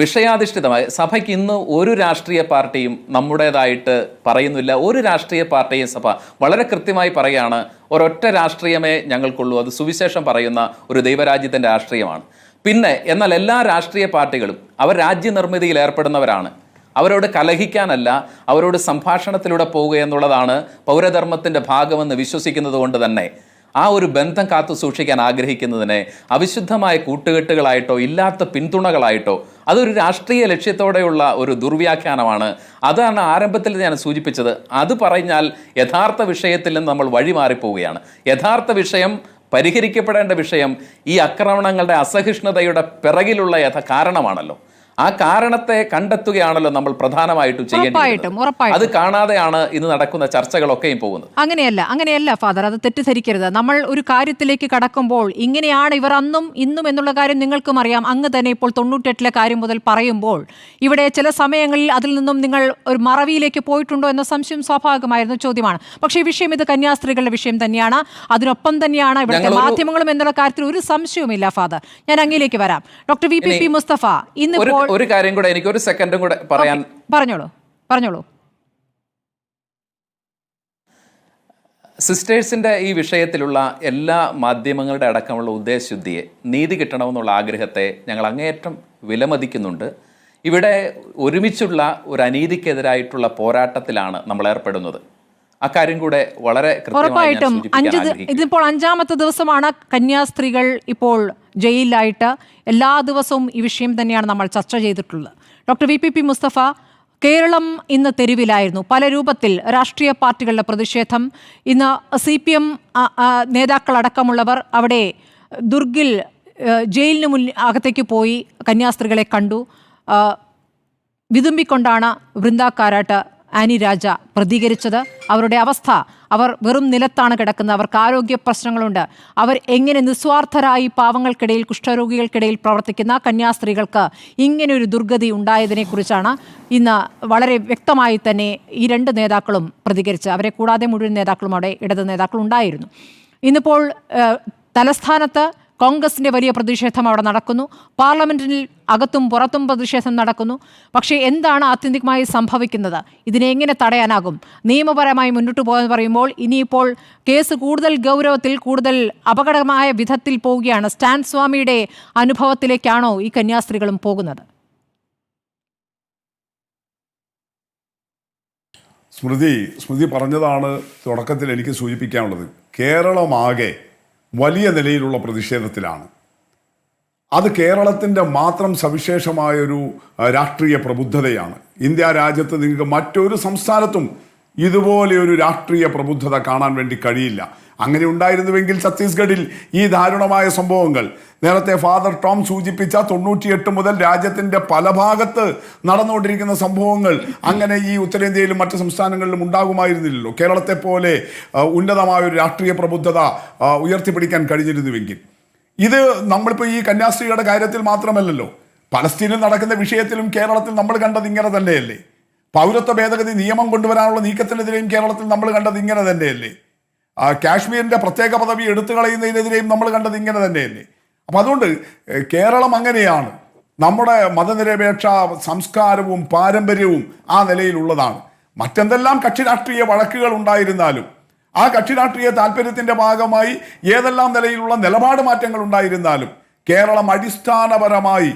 വിഷയാധിഷ്ഠിതമായി സഭയ്ക്ക് ഇന്ന് ഒരു രാഷ്ട്രീയ പാർട്ടിയും നമ്മുടേതായിട്ട് പറയുന്നില്ല. ഒരു രാഷ്ട്രീയ പാർട്ടിയും സഭ വളരെ കൃത്യമായി പറയുകയാണ്, ഒരൊറ്റ രാഷ്ട്രീയമേ ഞങ്ങൾക്കുള്ളൂ, അത് സുവിശേഷം പറയുന്ന ഒരു ദൈവരാജ്യത്തിൻ്റെ രാഷ്ട്രീയമാണ്. പിന്നെ എന്നാൽ എല്ലാ രാഷ്ട്രീയ പാർട്ടികളും അവർ രാജ്യനിർമ്മിതിയിൽ ഏർപ്പെടുന്നവരാണ്. അവരോട് കലഹിക്കാനല്ല, അവരോട് സംഭാഷണത്തിലൂടെ പോവുക എന്നുള്ളതാണ് പൗരധർമ്മത്തിൻ്റെ ഭാഗമെന്ന് വിശ്വസിക്കുന്നത് കൊണ്ട് തന്നെ ആ ഒരു ബന്ധം കാത്തു സൂക്ഷിക്കാൻ ആഗ്രഹിക്കുന്നതിനെ അവിശുദ്ധമായ കൂട്ടുകെട്ടുകളായിട്ടോ ഇല്ലാത്ത പിന്തുണകളായിട്ടോ അതൊരു രാഷ്ട്രീയ ലക്ഷ്യത്തോടെയുള്ള ഒരു ദുർവ്യാഖ്യാനമാണ്. അതാണ് ആരംഭത്തിൽ ഞാൻ സൂചിപ്പിച്ചത്. അത് പറഞ്ഞാൽ യഥാർത്ഥ വിഷയത്തിൽ നിന്ന് നമ്മൾ വഴിമാറിപ്പോവുകയാണ്. യഥാർത്ഥ വിഷയം, പരിഹരിക്കപ്പെടേണ്ട വിഷയം ഈ ആക്രമണങ്ങളുടെ അസഹിഷ്ണുതയുടെ പിറകിലുള്ള കാരണമാണല്ലോ. ആ കാരണത്തെ കണ്ടെത്തുകയാണല്ലോ നമ്മൾ പ്രധാനമായിട്ടും ചെയ്യേണ്ടത്. അത് കാണാതെയാണ് ഇന്ന് നടക്കുന്ന ചർച്ചകളൊക്കെയും പോകുന്നത്. അങ്ങനെയല്ല ഫാദർ, അത് തെറ്റിദ്ധരിക്കരുത്. നമ്മൾ ഒരു കാര്യത്തിലേക്ക് കടക്കുമ്പോൾ ഇങ്ങനെയാണ് ഇവർ അന്നും ഇന്നും എന്നുള്ള കാര്യം നിങ്ങൾക്കും അറിയാം. അങ്ങ് തന്നെ ഇപ്പോൾ 98 കാര്യം മുതൽ പറയുമ്പോൾ ഇവിടെ ചില സമയങ്ങളിൽ അതിൽ നിന്നും നിങ്ങൾ ഒരു മറവിയിലേക്ക് പോയിട്ടുണ്ടോ എന്ന സംശയം സ്വാഭാവികമായിരുന്ന ചോദ്യമാണ്. പക്ഷേ ഈ വിഷയം ഇത് കന്യാസ്ത്രീകളുടെ വിഷയം തന്നെയാണ്. അതിനൊപ്പം തന്നെയാണ് ഇവിടുത്തെ മാധ്യമങ്ങളും എന്നുള്ള കാര്യത്തിൽ ഒരു സംശയവുമില്ല ഫാദർ. ഞാൻ അങ്ങിലേക്ക് വരാം. ഡോക്ടർ VPP മുസ്തഫ, ഇന്നിപ്പോൾ ഒരു കാര്യം കൂടെ എനിക്ക് ഒരു സെക്കൻഡും കൂടെ പറയാൻ. പറഞ്ഞോളൂ. സിസ്റ്റേഴ്സിന്റെ ഈ വിഷയത്തിലുള്ള എല്ലാ മാധ്യമങ്ങളുടെ അടക്കമുള്ള ഉദ്ദേശശുദ്ധിയെ, നീതി കിട്ടണമെന്നുള്ള ആഗ്രഹത്തെ ഞങ്ങൾ അങ്ങേയറ്റം വിലമതിക്കുന്നുണ്ട്. ഇവിടെ ഒരുമിച്ചുള്ള ഒരു അനീതിക്കെതിരായിട്ടുള്ള പോരാട്ടത്തിലാണ് നമ്മൾ ഏർപ്പെടുന്നത്. അക്കാര്യം കൂടെ വളരെ ഉറപ്പായിട്ടും ഇതിപ്പോൾ 5ാമത്തെ ദിവസമാണ് കന്യാസ്ത്രീകൾ ഇപ്പോൾ ജയിലിലായിട്ട്. എല്ലാ ദിവസവും ഈ വിഷയം തന്നെയാണ് നമ്മൾ ചർച്ച ചെയ്തിട്ടുള്ളത്. ഡോക്ടർ VPP മുസ്തഫ, കേരളം ഇന്ന് തെരുവിലായിരുന്നു. പല രൂപത്തിൽ രാഷ്ട്രീയ പാർട്ടികളുടെ പ്രതിഷേധം. ഇന്ന് CPM നേതാക്കളടക്കമുള്ളവർ അവിടെ ദുർഗിൽ ജയിലിന് അകത്തേക്ക് പോയി കന്യാസ്ത്രീകളെ കണ്ടു. വിതുമ്പിക്കൊണ്ടാണ് വൃന്ദ കാരാട്ട്, ആനി രാജ പ്രതികരിച്ചത്. അവരുടെ അവസ്ഥ, അവർ വെറും നിലത്താണ് കിടക്കുന്നത്, അവർക്ക് ആരോഗ്യ പ്രശ്നങ്ങളുണ്ട്. അവർ എങ്ങനെ നിസ്വാർത്ഥരായി പാവങ്ങൾക്കിടയിൽ, കുഷ്ഠരോഗികൾക്കിടയിൽ പ്രവർത്തിക്കുന്ന കന്യാസ്ത്രീകൾക്ക് ഇങ്ങനെയൊരു ദുർഗതി ഉണ്ടായതിനെക്കുറിച്ചാണ് ഇന്ന് വളരെ വ്യക്തമായി തന്നെ ഈ 2 നേതാക്കളും പ്രതികരിച്ച്. അവരെ കൂടാതെ മുഴുവൻ നേതാക്കളും അവിടെ ഇടത് നേതാക്കൾ ഉണ്ടായിരുന്നു. ഇന്നിപ്പോൾ തലസ്ഥാനത്ത് കോൺഗ്രസിൻ്റെ വലിയ പ്രതിഷേധം അവിടെ നടക്കുന്നു. പാർലമെന്റിൽ അകത്തും പുറത്തും പ്രതിഷേധം നടക്കുന്നു. പക്ഷേ എന്താണ് ആത്യന്തികമായി സംഭവിക്കുന്നത്? ഇതിനെ എങ്ങനെ തടയാനാകും? നിയമപരമായി മുന്നോട്ട് പോകാന്ന് പറയുമ്പോൾ ഇനിയിപ്പോൾ കേസ് കൂടുതൽ ഗൗരവത്തിൽ, കൂടുതൽ അപകടമായ വിധത്തിൽ പോവുകയാണ്. സ്റ്റാൻ സ്വാമിയുടെ അനുഭവത്തിലേക്കാണോ ഈ കന്യാസ്ത്രീകളും പോകുന്നത്? സ്മൃതി പറഞ്ഞതാണ് തുടക്കത്തിൽ എനിക്ക് സൂചിപ്പിക്കാനുള്ളത്. കേരളമാകെ വലിയ നിലയിലുള്ള പ്രതിഷേധത്തിലാണ്. അത് കേരളത്തിൻ്റെ മാത്രം സവിശേഷമായൊരു രാഷ്ട്രീയ പ്രബുദ്ധതയാണ്. ഇന്ത്യ രാജ്യത്ത് നിങ്ങൾക്ക് മറ്റൊരു സംസ്ഥാനത്തും ഇതുപോലെ ഒരു രാഷ്ട്രീയ പ്രബുദ്ധത കാണാൻ വേണ്ടി കഴിയില്ല. അങ്ങനെ ഉണ്ടായിരുന്നുവെങ്കിൽ ഛത്തീസ്ഗഡിൽ ഈ ദാരുണമായ സംഭവങ്ങൾ, നേരത്തെ ഫാദർ ടോം സൂചിപ്പിച്ച 98 മുതൽ രാജ്യത്തിൻ്റെ പല ഭാഗത്ത് നടന്നുകൊണ്ടിരിക്കുന്ന സംഭവങ്ങൾ അങ്ങനെ ഈ ഉത്തരേന്ത്യയിലും മറ്റ് സംസ്ഥാനങ്ങളിലും ഉണ്ടാകുമായിരുന്നില്ലല്ലോ. കേരളത്തെ പോലെ ഉന്നതമായൊരു രാഷ്ട്രീയ പ്രബുദ്ധത ഉയർത്തിപ്പിടിക്കാൻ കഴിഞ്ഞിരുന്നുവെങ്കിൽ. ഇത് നമ്മളിപ്പോൾ ഈ കന്യാസ്ത്രീയുടെ കാര്യത്തിൽ മാത്രമല്ലല്ലോ, പലസ്തീനിൽ നടക്കുന്ന വിഷയത്തിലും കേരളത്തിൽ നമ്മൾ കണ്ടത് ഇങ്ങനെ തന്നെയല്ലേ? പൗരത്വ ഭേദഗതി നിയമം കൊണ്ടുവരാനുള്ള നീക്കത്തിനെതിരെയും കേരളത്തിൽ നമ്മൾ കണ്ടത് ഇങ്ങനെ തന്നെയല്ലേ? കാശ്മീരിന്റെ പ്രത്യേക പദവി എടുത്തു കളയുന്നതിനെതിരെയും നമ്മൾ കണ്ടത് ഇങ്ങനെ തന്നെയല്ലേ? അപ്പം അതുകൊണ്ട് കേരളം അങ്ങനെയാണ്. നമ്മുടെ മതനിരപേക്ഷ സംസ്കാരവും പാരമ്പര്യവും ആ നിലയിലുള്ളതാണ്. മറ്റെന്തെല്ലാം കക്ഷി രാഷ്ട്രീയ വഴക്കുകൾ ഉണ്ടായിരുന്നാലും ആ കക്ഷി രാഷ്ട്രീയ താല്പര്യത്തിന്റെ ഭാഗമായി ഏതെല്ലാം നിലയിലുള്ള നിലപാട് മാറ്റങ്ങൾ ഉണ്ടായിരുന്നാലും കേരളം അടിസ്ഥാനപരമായി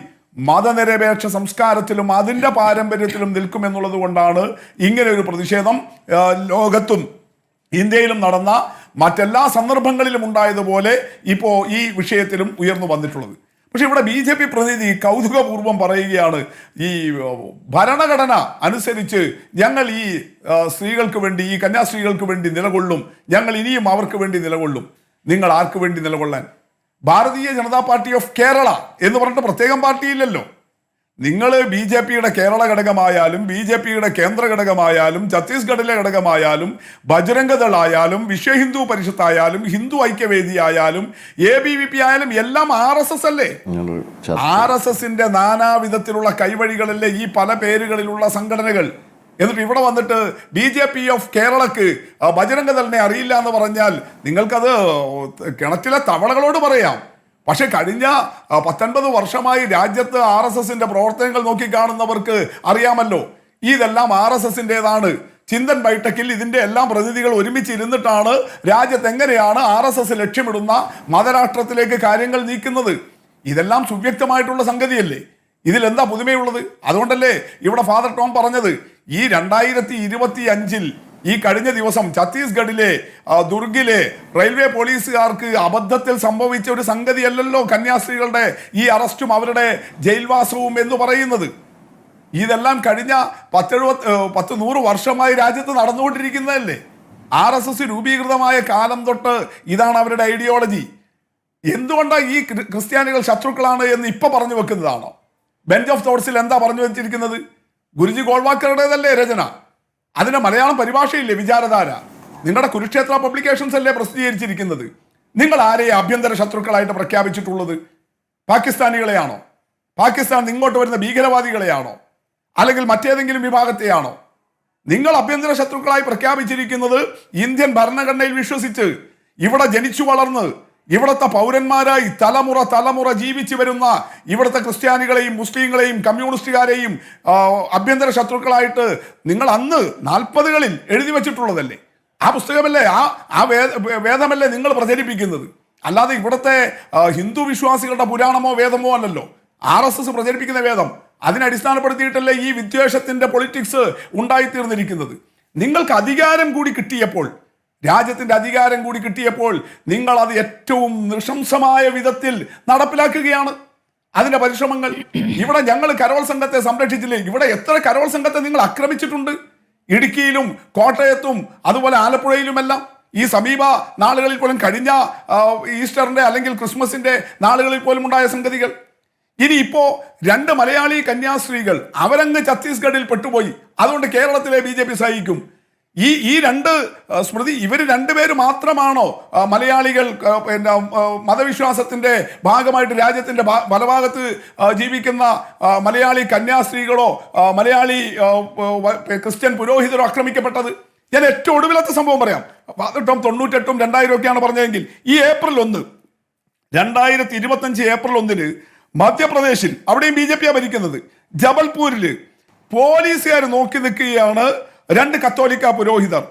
മതനിരപേക്ഷ സംസ്കാരത്തിലും അതിൻ്റെ പാരമ്പര്യത്തിലും നിൽക്കുമെന്നുള്ളത് കൊണ്ടാണ് ഇങ്ങനെ ഒരു പ്രതിഷേധം ലോകത്തും ഇന്ത്യയിലും നടന്ന മറ്റെല്ലാ സന്ദർഭങ്ങളിലും ഉണ്ടായതുപോലെ ഇപ്പോൾ ഈ വിഷയത്തിലും ഉയർന്നു വന്നിട്ടുള്ളത്. പക്ഷെ ഇവിടെ BJP പ്രതിനിധി കൗതുകപൂർവ്വം പറയുകയാണ്, ഈ ഭരണഘടന അനുസരിച്ച് ഞങ്ങൾ ഈ സ്ത്രീകൾക്ക് വേണ്ടി, ഈ കന്യാസ്ത്രീകൾക്ക് വേണ്ടി നിലകൊള്ളും, ഞങ്ങൾ ഇനിയും അവർക്ക് വേണ്ടി നിലകൊള്ളും. നിങ്ങൾ ആർക്ക് വേണ്ടി നിലകൊള്ളാൻ? ഭാരതീയ ജനതാ പാർട്ടി ഓഫ് കേരള എന്ന് പറഞ്ഞിട്ട് പ്രത്യേകം പാർട്ടിയില്ലല്ലോ. നിങ്ങൾ BJPയുടെ കേരള ഘടകമായാലും BJPയുടെ കേന്ദ്ര ഘടകമായാലും ഛത്തീസ്ഗഡിലെ ഘടകമായാലും ബജ്രംഗദളായാലും വിശ്വ ഹിന്ദു പരിഷത്തായാലും ഹിന്ദു ഐക്യവേദി ആയാലും ABVP ആയാലും എല്ലാം RSS അല്ലേ? RSSന്റെ നാനാവിധത്തിലുള്ള കൈവഴികളല്ലേ ഈ പല പേരുകളിലുള്ള സംഘടനകൾ. എന്നിട്ട് ഇവിടെ വന്നിട്ട് BJP ഓഫ് കേരളക്ക് ബജ്രംഗദളിനെ അറിയില്ല എന്ന് പറഞ്ഞാൽ നിങ്ങൾക്കത് കിണറ്റിലെ തവളകളോട് പറയാം. പക്ഷെ കഴിഞ്ഞ 19 വർഷമായി രാജ്യത്ത് RSSന്റെ പ്രവർത്തനങ്ങൾ നോക്കിക്കാണുന്നവർക്ക് അറിയാമല്ലോ, ഇതെല്ലാം RSSന്റേതാണ്. ചിന്തൻ ബൈഠക്കിൽ ഇതിന്റെ എല്ലാം പ്രതിനിധികൾ ഒരുമിച്ച് ഇരുന്നിട്ടാണ് രാജ്യത്ത് എങ്ങനെയാണ് RSS ലക്ഷ്യമിടുന്ന മതരാഷ്ട്രത്തിലേക്ക് കാര്യങ്ങൾ നീക്കുന്നത്. ഇതെല്ലാം സുവ്യക്തമായിട്ടുള്ള സംഗതിയല്ലേ? ഇതിലെന്താ പുതുമയുള്ളത്? അതുകൊണ്ടല്ലേ ഇവിടെ ഫാദർ ടോം പറഞ്ഞത് ഈ 2025 ഈ കഴിഞ്ഞ ദിവസം ഛത്തീസ്ഗഡിലെ ദുർഗിലെ റെയിൽവേ പോലീസുകാർക്ക് അബദ്ധത്തിൽ സംഭവിച്ച ഒരു സംഗതിയല്ലല്ലോ കന്യാസ്ത്രീകളുടെ ഈ അറസ്റ്റും അവരുടെ ജയിൽവാസവും എന്ന് പറയുന്നത്. ഇതെല്ലാം കഴിഞ്ഞ 100 വർഷമായി രാജ്യത്ത് നടന്നുകൊണ്ടിരിക്കുന്നതല്ലേ? RSS രൂപീകൃതമായ കാലം തൊട്ട് ഇതാണ് അവരുടെ ഐഡിയോളജി. എന്തുകൊണ്ടാണ് ഈ ക്രിസ്ത്യാനികൾ ശത്രുക്കളാണ് എന്ന് ഇപ്പൊ പറഞ്ഞു വെക്കുന്നതാണോ? ബെഞ്ച് ഓഫ് തോട്ട്സിൽ എന്താ പറഞ്ഞു വെച്ചിരിക്കുന്നത്? ഗുരുജി ഗോൾവാക്കറുടേതല്ലേ രചന? അതിന്റെ മലയാളം പരിഭാഷയില്ലേ വിചാരധാര? നിങ്ങളുടെ കുരുക്ഷേത്ര പബ്ലിക്കേഷൻസ് അല്ലേ പ്രസിദ്ധീകരിച്ചിരിക്കുന്നത്? നിങ്ങൾ ആരെയെ ആഭ്യന്തര ശത്രുക്കളായിട്ട് പ്രഖ്യാപിച്ചിട്ടുള്ളത്? പാകിസ്ഥാനികളെയാണോ? പാകിസ്ഥാൻ ഇങ്ങോട്ട് വരുന്ന ഭീകരവാദികളെയാണോ? അല്ലെങ്കിൽ മറ്റേതെങ്കിലും വിഭാഗത്തെയാണോ? നിങ്ങൾ ആഭ്യന്തര ശത്രുക്കളായി പ്രഖ്യാപിച്ചിരിക്കുന്നത് ഇന്ത്യൻ ഭരണഘടനയിൽ വിശ്വസിച്ച് ഇവിടെ ജനിച്ചു വളർന്ന് ഇവിടുത്തെ പൗരന്മാരായി തലമുറ ജീവിച്ചു വരുന്ന ഇവിടുത്തെ ക്രിസ്ത്യാനികളെയും മുസ്ലിങ്ങളെയും കമ്മ്യൂണിസ്റ്റുകാരെയും ആഭ്യന്തര ശത്രുക്കളായിട്ട് നിങ്ങൾ അന്ന് 40കളിൽ എഴുതി വെച്ചിട്ടുള്ളതല്ലേ? ആ പുസ്തകമല്ലേ, ആ വേദമല്ലേ നിങ്ങൾ പ്രചരിപ്പിക്കുന്നത്? അല്ലാതെ ഇവിടുത്തെ ഹിന്ദു വിശ്വാസികളുടെ പുരാണമോ വേദമോ അല്ലല്ലോ. RSS പ്രചരിപ്പിക്കുന്ന വേദം അതിനടിസ്ഥാനപ്പെടുത്തിയിട്ടല്ലേ ഈ വിദ്വേഷത്തിന്റെ പൊളിറ്റിക്സ് ഉണ്ടായിത്തീർന്നിരിക്കുന്നത്. നിങ്ങൾക്ക് അധികാരം കൂടി കിട്ടിയപ്പോൾ, രാജ്യത്തിന്റെ അധികാരം കൂടി കിട്ടിയപ്പോൾ നിങ്ങൾ അത് ഏറ്റവും നൃശംസമായ വിധത്തിൽ നടപ്പിലാക്കുകയാണ്. അതിന്റെ പരിശ്രമങ്ങൾ ഇവിടെ ഞങ്ങൾ കരോൾ സംഘത്തെ സംരക്ഷിച്ചില്ലേ? ഇവിടെ എത്ര കരോൾ സംഘത്തെ നിങ്ങൾ ആക്രമിച്ചിട്ടുണ്ട്? ഇടുക്കിയിലും കോട്ടയത്തും അതുപോലെ ആലപ്പുഴയിലുമെല്ലാം ഈ സമീപ നാളുകളിൽ പോലും, കഴിഞ്ഞ ഈസ്റ്ററിന്റെ അല്ലെങ്കിൽ ക്രിസ്മസിന്റെ നാളുകളിൽ പോലും ഉണ്ടായ സംഗതികൾ. ഇനി ഇപ്പോ 2 മലയാളി കന്യാസ്ത്രീകൾ അവരങ്ങ് ഛത്തീസ്ഗഡിൽ പെട്ടുപോയി. അതുകൊണ്ട് കേരളത്തിലെ BJP സഹിക്കും. ഈ 2 സ്മൃതി, ഇവർ 2 പേര് മാത്രമാണോ മലയാളികൾ പിന്നെ മതവിശ്വാസത്തിന്റെ ഭാഗമായിട്ട് രാജ്യത്തിന്റെ പലഭാഗത്ത് ജീവിക്കുന്ന മലയാളി കന്യാസ്ത്രീകളോ മലയാളി ക്രിസ്ത്യൻ പുരോഹിതരോ ആക്രമിക്കപ്പെട്ടത്? ഞാൻ ഏറ്റവും ഒടുവിലത്തെ സംഭവം പറയാം. 98ഉം 2000 ഒക്കെയാണ് പറഞ്ഞതെങ്കിൽ ഈ ഏപ്രിൽ 1 2025 ഏപ്രിൽ 1 മധ്യപ്രദേശിൽ, അവിടെയും BJP ഭരിക്കുന്നത്, ജബൽപൂരിൽ പോലീസുകാർ നോക്കി നിൽക്കുകയാണ് 2 കത്തോലിക്ക പുരോഹിതർ.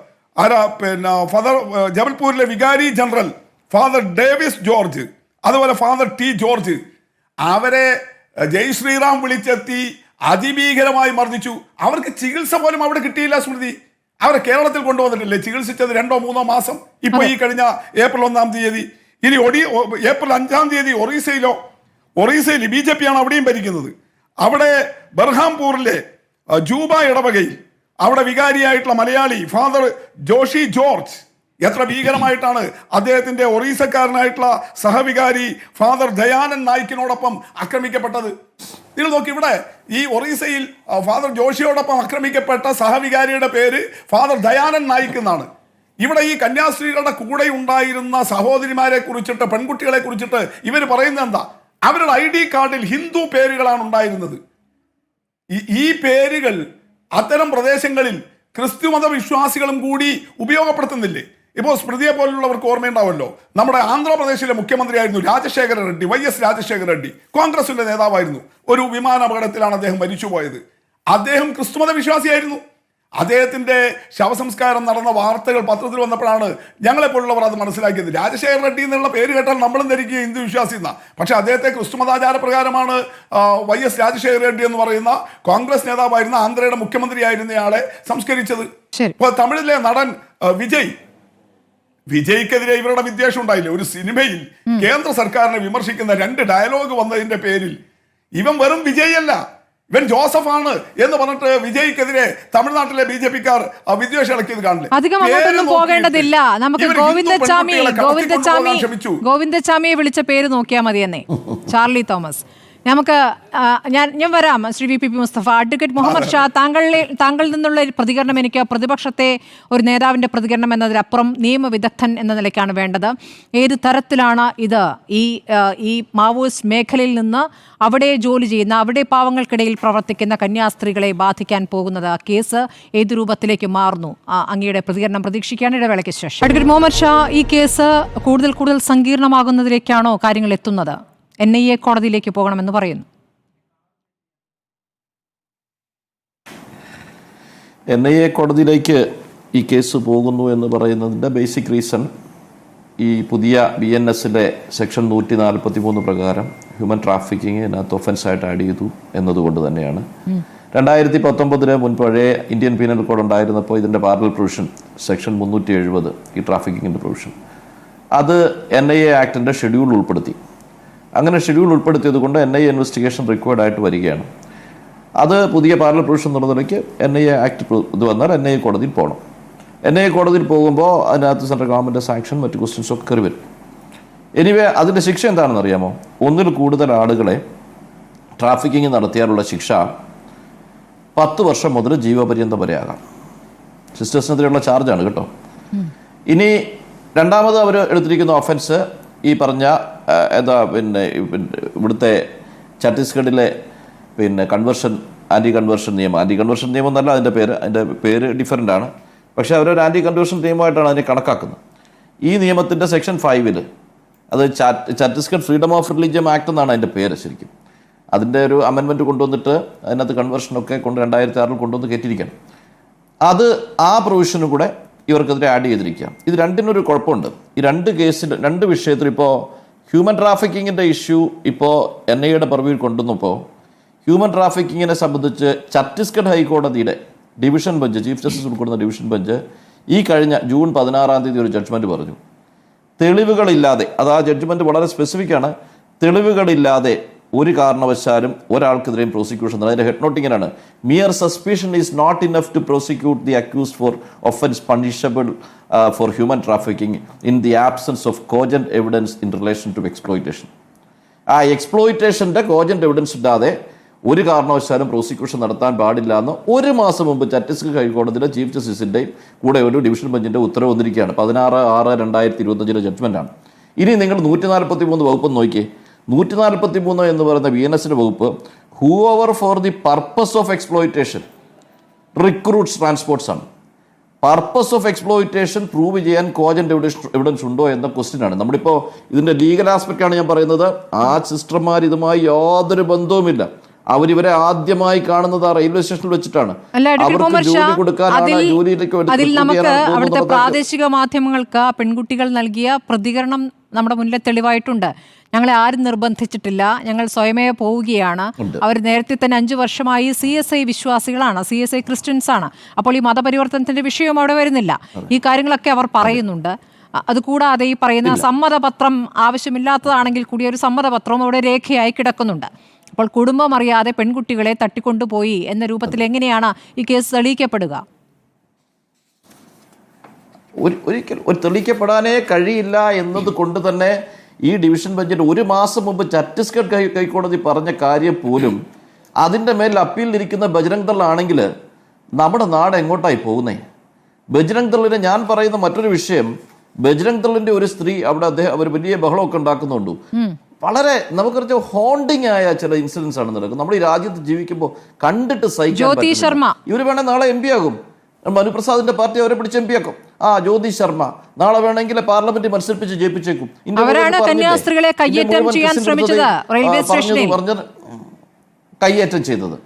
ഫാദർ ജബൽപൂരിലെ വികാരി ജനറൽ ഫാദർ ഡേവിസ് ജോർജ്, അതുപോലെ ഫാദർ T ജോർജ്, അവരെ ജയ് ശ്രീറാം വിളിച്ചെത്തി അതിഭീകരമായി മർദ്ദിച്ചു. അവർക്ക് ചികിത്സ പോലും അവിടെ കിട്ടിയില്ല സ്മൃതി. അവരെ കേരളത്തിൽ കൊണ്ടുവന്നിട്ടില്ലേ ചികിത്സിച്ചത് 2-3 മാസം. ഇപ്പൊ ഈ കഴിഞ്ഞ ഏപ്രിൽ 1-ാം തീയതി, ഇനി ഏപ്രിൽ 5-ാം തീയതി ഒറീസയിൽ BJP ആണ് അവിടെയും ഭരിക്കുന്നത്. അവിടെ ബർഹാംപൂരിലെ ജൂബ ഇടവകയിൽ അവിടെ വികാരിയായിട്ടുള്ള മലയാളി ഫാദർ ജോഷി ജോർജ്, എത്ര ഭീകരമായിട്ടാണ് അദ്ദേഹത്തിന്റെ ഒറീസക്കാരനായിട്ടുള്ള സഹവികാരി ഫാദർ ദയാനന്ദ് നായിക്കിനോടൊപ്പം ആക്രമിക്കപ്പെട്ടത്. നിങ്ങൾ നോക്കി, ഇവിടെ ഈ ഒറീസയിൽ ഫാദർ ജോഷിയോടൊപ്പം ആക്രമിക്കപ്പെട്ട സഹവികാരിയുടെ പേര് ഫാദർ ദയാനന്ദ് നായിക് എന്നാണ്. ഇവിടെ ഈ കന്യാസ്ത്രീകളുടെ കൂടെ ഉണ്ടായിരുന്ന സഹോദരിമാരെ കുറിച്ചിട്ട്, പെൺകുട്ടികളെ കുറിച്ചിട്ട് ഇവർ പറയുന്നത് എന്താ? അവരുടെ ID കാർഡിൽ ഹിന്ദു പേരുകളാണ് ഉണ്ടായിരുന്നത്. ഈ പേരുകൾ അത്തരം പ്രദേശങ്ങളിൽ ക്രിസ്തുമത വിശ്വാസികളും കൂടി ഉപയോഗപ്പെടുത്തുന്നില്ലേ? ഇപ്പോൾ സ്മൃതിയെ പോലുള്ളവർക്ക് ഓർമ്മയുണ്ടാവുമല്ലോ, നമ്മുടെ ആന്ധ്രാപ്രദേശിലെ മുഖ്യമന്ത്രിയായിരുന്നു രാജശേഖര റെഡ്ഡി, YS രാജശേഖര റെഡ്ഡി, കോൺഗ്രസിന്റെ നേതാവായിരുന്നു. ഒരു വിമാന അപകടത്തിലാണ് അദ്ദേഹം മരിച്ചുപോയത്. അദ്ദേഹം ക്രിസ്തുമത വിശ്വാസിയായിരുന്നു. അദ്ദേഹത്തിന്റെ ശവസംസ്കാരം നടന്ന വാർത്തകൾ പത്രത്തിൽ വന്നപ്പോഴാണ് ഞങ്ങളെപ്പോലുള്ളവർ അത് മനസ്സിലാക്കിയത്. രാജശേഖര റെഡ്ഡി എന്നുള്ള പേര് കേട്ടാൽ നമ്മളും ധരിക്കുക ഹിന്ദു വിശ്വാസി എന്നാ. പക്ഷെ അദ്ദേഹത്തെ ക്രിസ്തുമതാചാര പ്രകാരമാണ് YS രാജശേഖര റെഡ്ഡി എന്ന് പറയുന്ന കോൺഗ്രസ് നേതാവായിരുന്ന ആന്ധ്രയുടെ മുഖ്യമന്ത്രിയായിരുന്നയാളെ സംസ്കരിച്ചത്. ഇപ്പോൾ തമിഴിലെ നടൻ വിജയ്ക്കെതിരെ ഇവരുടെ വിദ്വേഷം ഉണ്ടായില്ലേ? ഒരു സിനിമയിൽ കേന്ദ്ര സർക്കാരിനെ വിമർശിക്കുന്ന 2 ഡയലോഗ് വന്നതിന്റെ പേരിൽ ഇവൻ വെറും വിജയ് അല്ല, ഇവൻ ജോസഫാണ് എന്ന് പറഞ്ഞിട്ട് വിജയ്ക്കെതിരെ തമിഴ്നാട്ടിലെ BJP-ക്കാർ വിദ്വേഷം ഇളക്കിയത് കാണില്ലേ? അധികം അങ്ങോട്ടൊന്നും പോകേണ്ടതില്ല. നമുക്ക് ഗോവിന്ദച്ചാമിയെ വിളിച്ച പേര് നോക്കിയാൽ മതിയെന്നേ. Charlie Thomas. നമുക്ക് ഞാൻ വരാം. ശ്രീ VP മുസ്തഫ. അഡ്വക്കേറ്റ് മുഹമ്മദ് ഷാ, താങ്കളിൽ നിന്നുള്ള പ്രതികരണം എനിക്ക് പ്രതിപക്ഷത്തെ ഒരു നേതാവിൻ്റെ പ്രതികരണം എന്നതിലപ്പുറം നിയമവിദഗ്ധൻ എന്ന നിലയ്ക്കാണ് വേണ്ടത്. ഏത് തരത്തിലാണ് ഇത് ഈ മാവോയിസ്റ്റ് മേഖലയിൽ നിന്ന് അവിടെ ജോലി ചെയ്യുന്ന, അവിടെ പാവങ്ങൾക്കിടയിൽ പ്രവർത്തിക്കുന്ന കന്യാസ്ത്രീകളെ ബാധിക്കാൻ പോകുന്നത്? കേസ് ഏത് രൂപത്തിലേക്ക് മാറുന്നു? അങ്ങയുടെ പ്രതികരണം പ്രതീക്ഷിക്കുകയാണ് ഇടവേളയ്ക്ക് ശേഷം. അഡ്വക്കേറ്റ് മുഹമ്മദ് ഷാ, ഈ കേസ് കൂടുതൽ സങ്കീർണമാകുന്നതിലേക്കാണോ കാര്യങ്ങൾ എത്തുന്നത്? NIA കോടതിയിലേക്ക് പോകണമെന്ന് പറയുന്നു. NIA കോടതിയിലേക്ക് ഈ കേസ് പോകുന്നു എന്ന് പറയുന്നതിൻ്റെ ബേസിക് റീസൺ ഈ പുതിയ BNS-ലെ സെക്ഷൻ 143 പ്രകാരം ഹ്യൂമൻ ട്രാഫിക്കിങ് ഇതിനകത്ത് ഒഫൻസായിട്ട് ആഡ് ചെയ്തു എന്നതുകൊണ്ട് തന്നെയാണ്. 2019 മുൻപ് പഴയ ഇന്ത്യൻ പീനൽ കോഡ് ഉണ്ടായിരുന്നപ്പോൾ ഇതിൻ്റെ പാരലൽ പ്രൊവിഷൻ സെക്ഷൻ 370 ഈ ട്രാഫിക്കിങ്ങിൻ്റെ പ്രൊവിഷൻ അത് NIA ആക്ടിൻ്റെ ഷെഡ്യൂൾ ഉൾപ്പെടുത്തി. അങ്ങനെ ഷെഡ്യൂൾ ഉൾപ്പെടുത്തിയത് കൊണ്ട് NIA ഇൻവെസ്റ്റിഗേഷൻ റിക്വയർഡ് ആയിട്ട് വരികയാണ്. അത് പുതിയ പാരലൽ പ്രൊവിഷൻ എന്നുള്ളതിലേക്ക് NIA ആക്ട് ഇത് വന്നാൽ NIA കോടതിയിൽ പോകണം. NIA കോടതിയിൽ പോകുമ്പോൾ അതിനകത്ത് സെൻട്രൽ ഗവൺമെൻറ് സാങ്ഷൻ മറ്റ് ക്വസ്റ്റ്യൻസ് ഒക്കെ കയറി വരും. എനിവേ അതിൻ്റെ ശിക്ഷ എന്താണെന്ന് അറിയാമോ? 1-ൽ കൂടുതൽ ആളുകളെ ട്രാഫിക്കിങ് നടത്തിയാലുള്ള ശിക്ഷ 10 വർഷം മുതൽ ജീവപര്യന്തം വരെ ആകാം. സിസ്റ്റേഴ്സിനെതിരെയുള്ള ചാർജാണ് കേട്ടോ. ഇനി രണ്ടാമത് അവർ എടുത്തിരിക്കുന്ന ഒഫൻസ് ഈ പറഞ്ഞ ഇവിടുത്തെ ഛത്തീസ്ഗഡിലെ ആൻറ്റി കൺവേർഷൻ നിയമം എന്നല്ല അതിൻ്റെ പേര് ഡിഫറൻ്റ് ആണ്. പക്ഷേ അവരൊരു ആൻറ്റി കൺവേർഷൻ നിയമമായിട്ടാണ് അതിനെ കണക്കാക്കുന്നത്. ഈ നിയമത്തിൻ്റെ സെക്ഷൻ 5 അത് Chhattisgarh freedom of religion act എന്നാണ് അതിൻ്റെ പേര് ശരിക്കും. അതിൻ്റെ ഒരു അമെൻമെൻറ്റ് കൊണ്ടുവന്നിട്ട് അതിനകത്ത് കൺവേർഷനൊക്കെ 2006 കൊണ്ടുവന്ന് കയറ്റിയിരിക്കണം. അത് ആ പ്രൊവിഷനും കൂടെ ഇവർക്കെതിരെ ആഡ് ചെയ്തിരിക്കുക. ഇത് രണ്ടിനൊരു കുഴപ്പമുണ്ട്. ഈ 2 വിഷയത്തിൽ ഇപ്പോൾ ഹ്യൂമൻ ട്രാഫിക്കിങ്ങിൻ്റെ ഇഷ്യൂ ഇപ്പോൾ NIAയുടെ പർവ്യൂവിൽ കൊണ്ടുവന്നപ്പോൾ ഹ്യൂമൻ ട്രാഫിക്കിങ്ങിനെ സംബന്ധിച്ച് ഛത്തീസ്ഗഡ് ഹൈക്കോടതിയുടെ ഡിവിഷൻ ബെഞ്ച്, ചീഫ് ജസ്റ്റിസ് ഉൾപ്പെടുന്ന ഡിവിഷൻ ബെഞ്ച് ഈ കഴിഞ്ഞ ജൂൺ 16 ഒരു ജഡ്ജ്മെൻറ്റ് പറഞ്ഞു, തെളിവുകളില്ലാതെ, അത് ആ ജഡ്ജ്മെൻറ്റ് വളരെ സ്പെസിഫിക് ആണ്, തെളിവുകളില്ലാതെ ഒരു കാരണവശാലും ഒരാൾക്കെതിരെയും പ്രോസിക്യൂഷൻ. അതിൻ്റെ ഹെഡ് നോട്ട് ഇങ്ങനെയാണ്: mere suspicion is not enough to prosecute the accused for offence punishable for human trafficking in the absence of cogent evidence in relation to exploitation. ആ എക്സ്പ്ലോയിറ്റേഷൻ്റെ കോജന്റ് എവിഡൻസ് ഇല്ലാതെ ഒരു കാരണവശാലും പ്രോസിക്യൂഷൻ നടത്താൻ പാടില്ല എന്ന് 1 മാസം മുമ്പ് ഛത്തീസ്ഗഡ് ഹൈക്കോടതിയിലെ ചീഫ് ജസ്റ്റിസിൻ്റെയും കൂടെ ഒരു ഡിവിഷൻ ബെഞ്ചിൻ്റെ ഉത്തരവ് വന്നിരിക്കുകയാണ്. 16/6/2025 ജഡ്ജ്മെൻറ്റാണ്. ഇനി നിങ്ങൾ 143 വകുപ്പ് നോക്കിയേ. 143 എന്ന് പറയുന്ന BNS-ന്റെ വകുപ്പ് Hoover for the purpose of exploitation recruits transports ആണ്. പർപ്പസ് ഓഫ് എക്സ്പ്ലോയിറ്റേഷൻ പ്രൂവ് ചെയ്യാൻ കോജന്റ് എവിഡൻസ് ഉണ്ടോ എന്ന ക്വസ്റ്റ്യനാണ്. നമ്മളിപ്പോൾ ഇതിൻ്റെ ലീഗൽ ആസ്പെക്റ്റാണ് ഞാൻ പറയുന്നത്. ആ സിസ്റ്റർമാർ ഇതുമായി യാതൊരു ബന്ധവുമില്ല. അവരിവരെ ആദ്യമായി കാണുന്നത് ആ റെയിൽവേ സ്റ്റേഷനിൽ വെച്ചിട്ടാണ്. അതിൽ നമുക്ക് അവിടുത്തെ പ്രാദേശിക മാധ്യമങ്ങൾക്ക് പെൺകുട്ടികൾ നൽകിയ പ്രതികരണം നമ്മുടെ മുന്നിലെ തെളിവായിട്ടുണ്ട്. ഞങ്ങളെ ആരും നിർബന്ധിച്ചിട്ടില്ല, ഞങ്ങൾ സ്വയമേ പോവുകയാണ്. അവർ നേരത്തെ തന്നെ 5 വർഷമായി CSI വിശ്വാസികളാണ്, CSI ക്രിസ്ത്യൻസ് ആണ്. അപ്പോൾ ഈ മതപരിവർത്തനത്തിന്റെ വിഷയം അവിടെ വരുന്നില്ല. ഈ കാര്യങ്ങളൊക്കെ അവർ പറയുന്നുണ്ട്. അതുകൂടാതെ ഈ പറയുന്ന സമ്മതപത്രം ആവശ്യമില്ലാത്തതാണെങ്കിൽ കൂടി ഒരു സമ്മതപത്രവും അവിടെ രേഖയായി കിടക്കുന്നുണ്ട്. അപ്പോൾ കുടുംബം അറിയാതെ പെൺകുട്ടികളെ തട്ടിക്കൊണ്ടുപോയി എന്ന രൂപത്തിൽ എങ്ങനെയാണ് ഈ കേസ് തെളിയിക്കപ്പെടുക? ഒരിക്കൽ തെളിയിക്കപ്പെടാനേ കഴിയില്ല എന്നത് കൊണ്ട് തന്നെ ഈ ഡിവിഷൻ ബെഞ്ചിന് 1 മാസം മുമ്പ് ഛത്തീസ്ഗഡ് ഹൈക്കോടതി പറഞ്ഞ കാര്യം പോലും അതിൻ്റെ മേൽ അപ്പീലിരിക്കുന്ന ബജ്രംഗ് ദൾ ആണെങ്കിൽ നമ്മുടെ നാട് എങ്ങോട്ടായി പോകുന്നേ? ബജ്രംഗ് ദളിനെ ഞാൻ പറയുന്ന മറ്റൊരു വിഷയം, ബജ്രംഗ് ദളിൻ്റെ ഒരു സ്ത്രീ അവിടെ അവർ വലിയ ബഹളമൊക്കെ ഉണ്ടാക്കുന്നുണ്ട്. വളരെ നമുക്ക് ഹോണ്ടിങ് ആയ ചില ഇൻസിഡൻസ് ആണ് നടക്കുന്നത്. നമ്മൾ ഈ രാജ്യത്ത് ജീവിക്കുമ്പോൾ കണ്ടിട്ട് ജ്യോതി ശർമ്മ ഇവർ വേണേൽ നാളെ MP ആകും. മനുപ്രസാദിന്റെ പാർട്ടി അവരെ പിടിച്ച് MP ആക്കും. ജ്യോതി ശർമ്മ നാളെ വേണമെങ്കിൽ പാർലമെന്റിൽ മത്സരിപ്പിച്ച് ജയിപ്പിച്ചേക്കും. അവരാണ് കന്യാസ്ത്രീകളെ കയ്യേറ്റം ചെയ്യാൻ ശ്രമിച്ചത്, റെയിൽവേ സ്റ്റേഷനിൽ കയ്യേറ്റം ചെയ്തത്.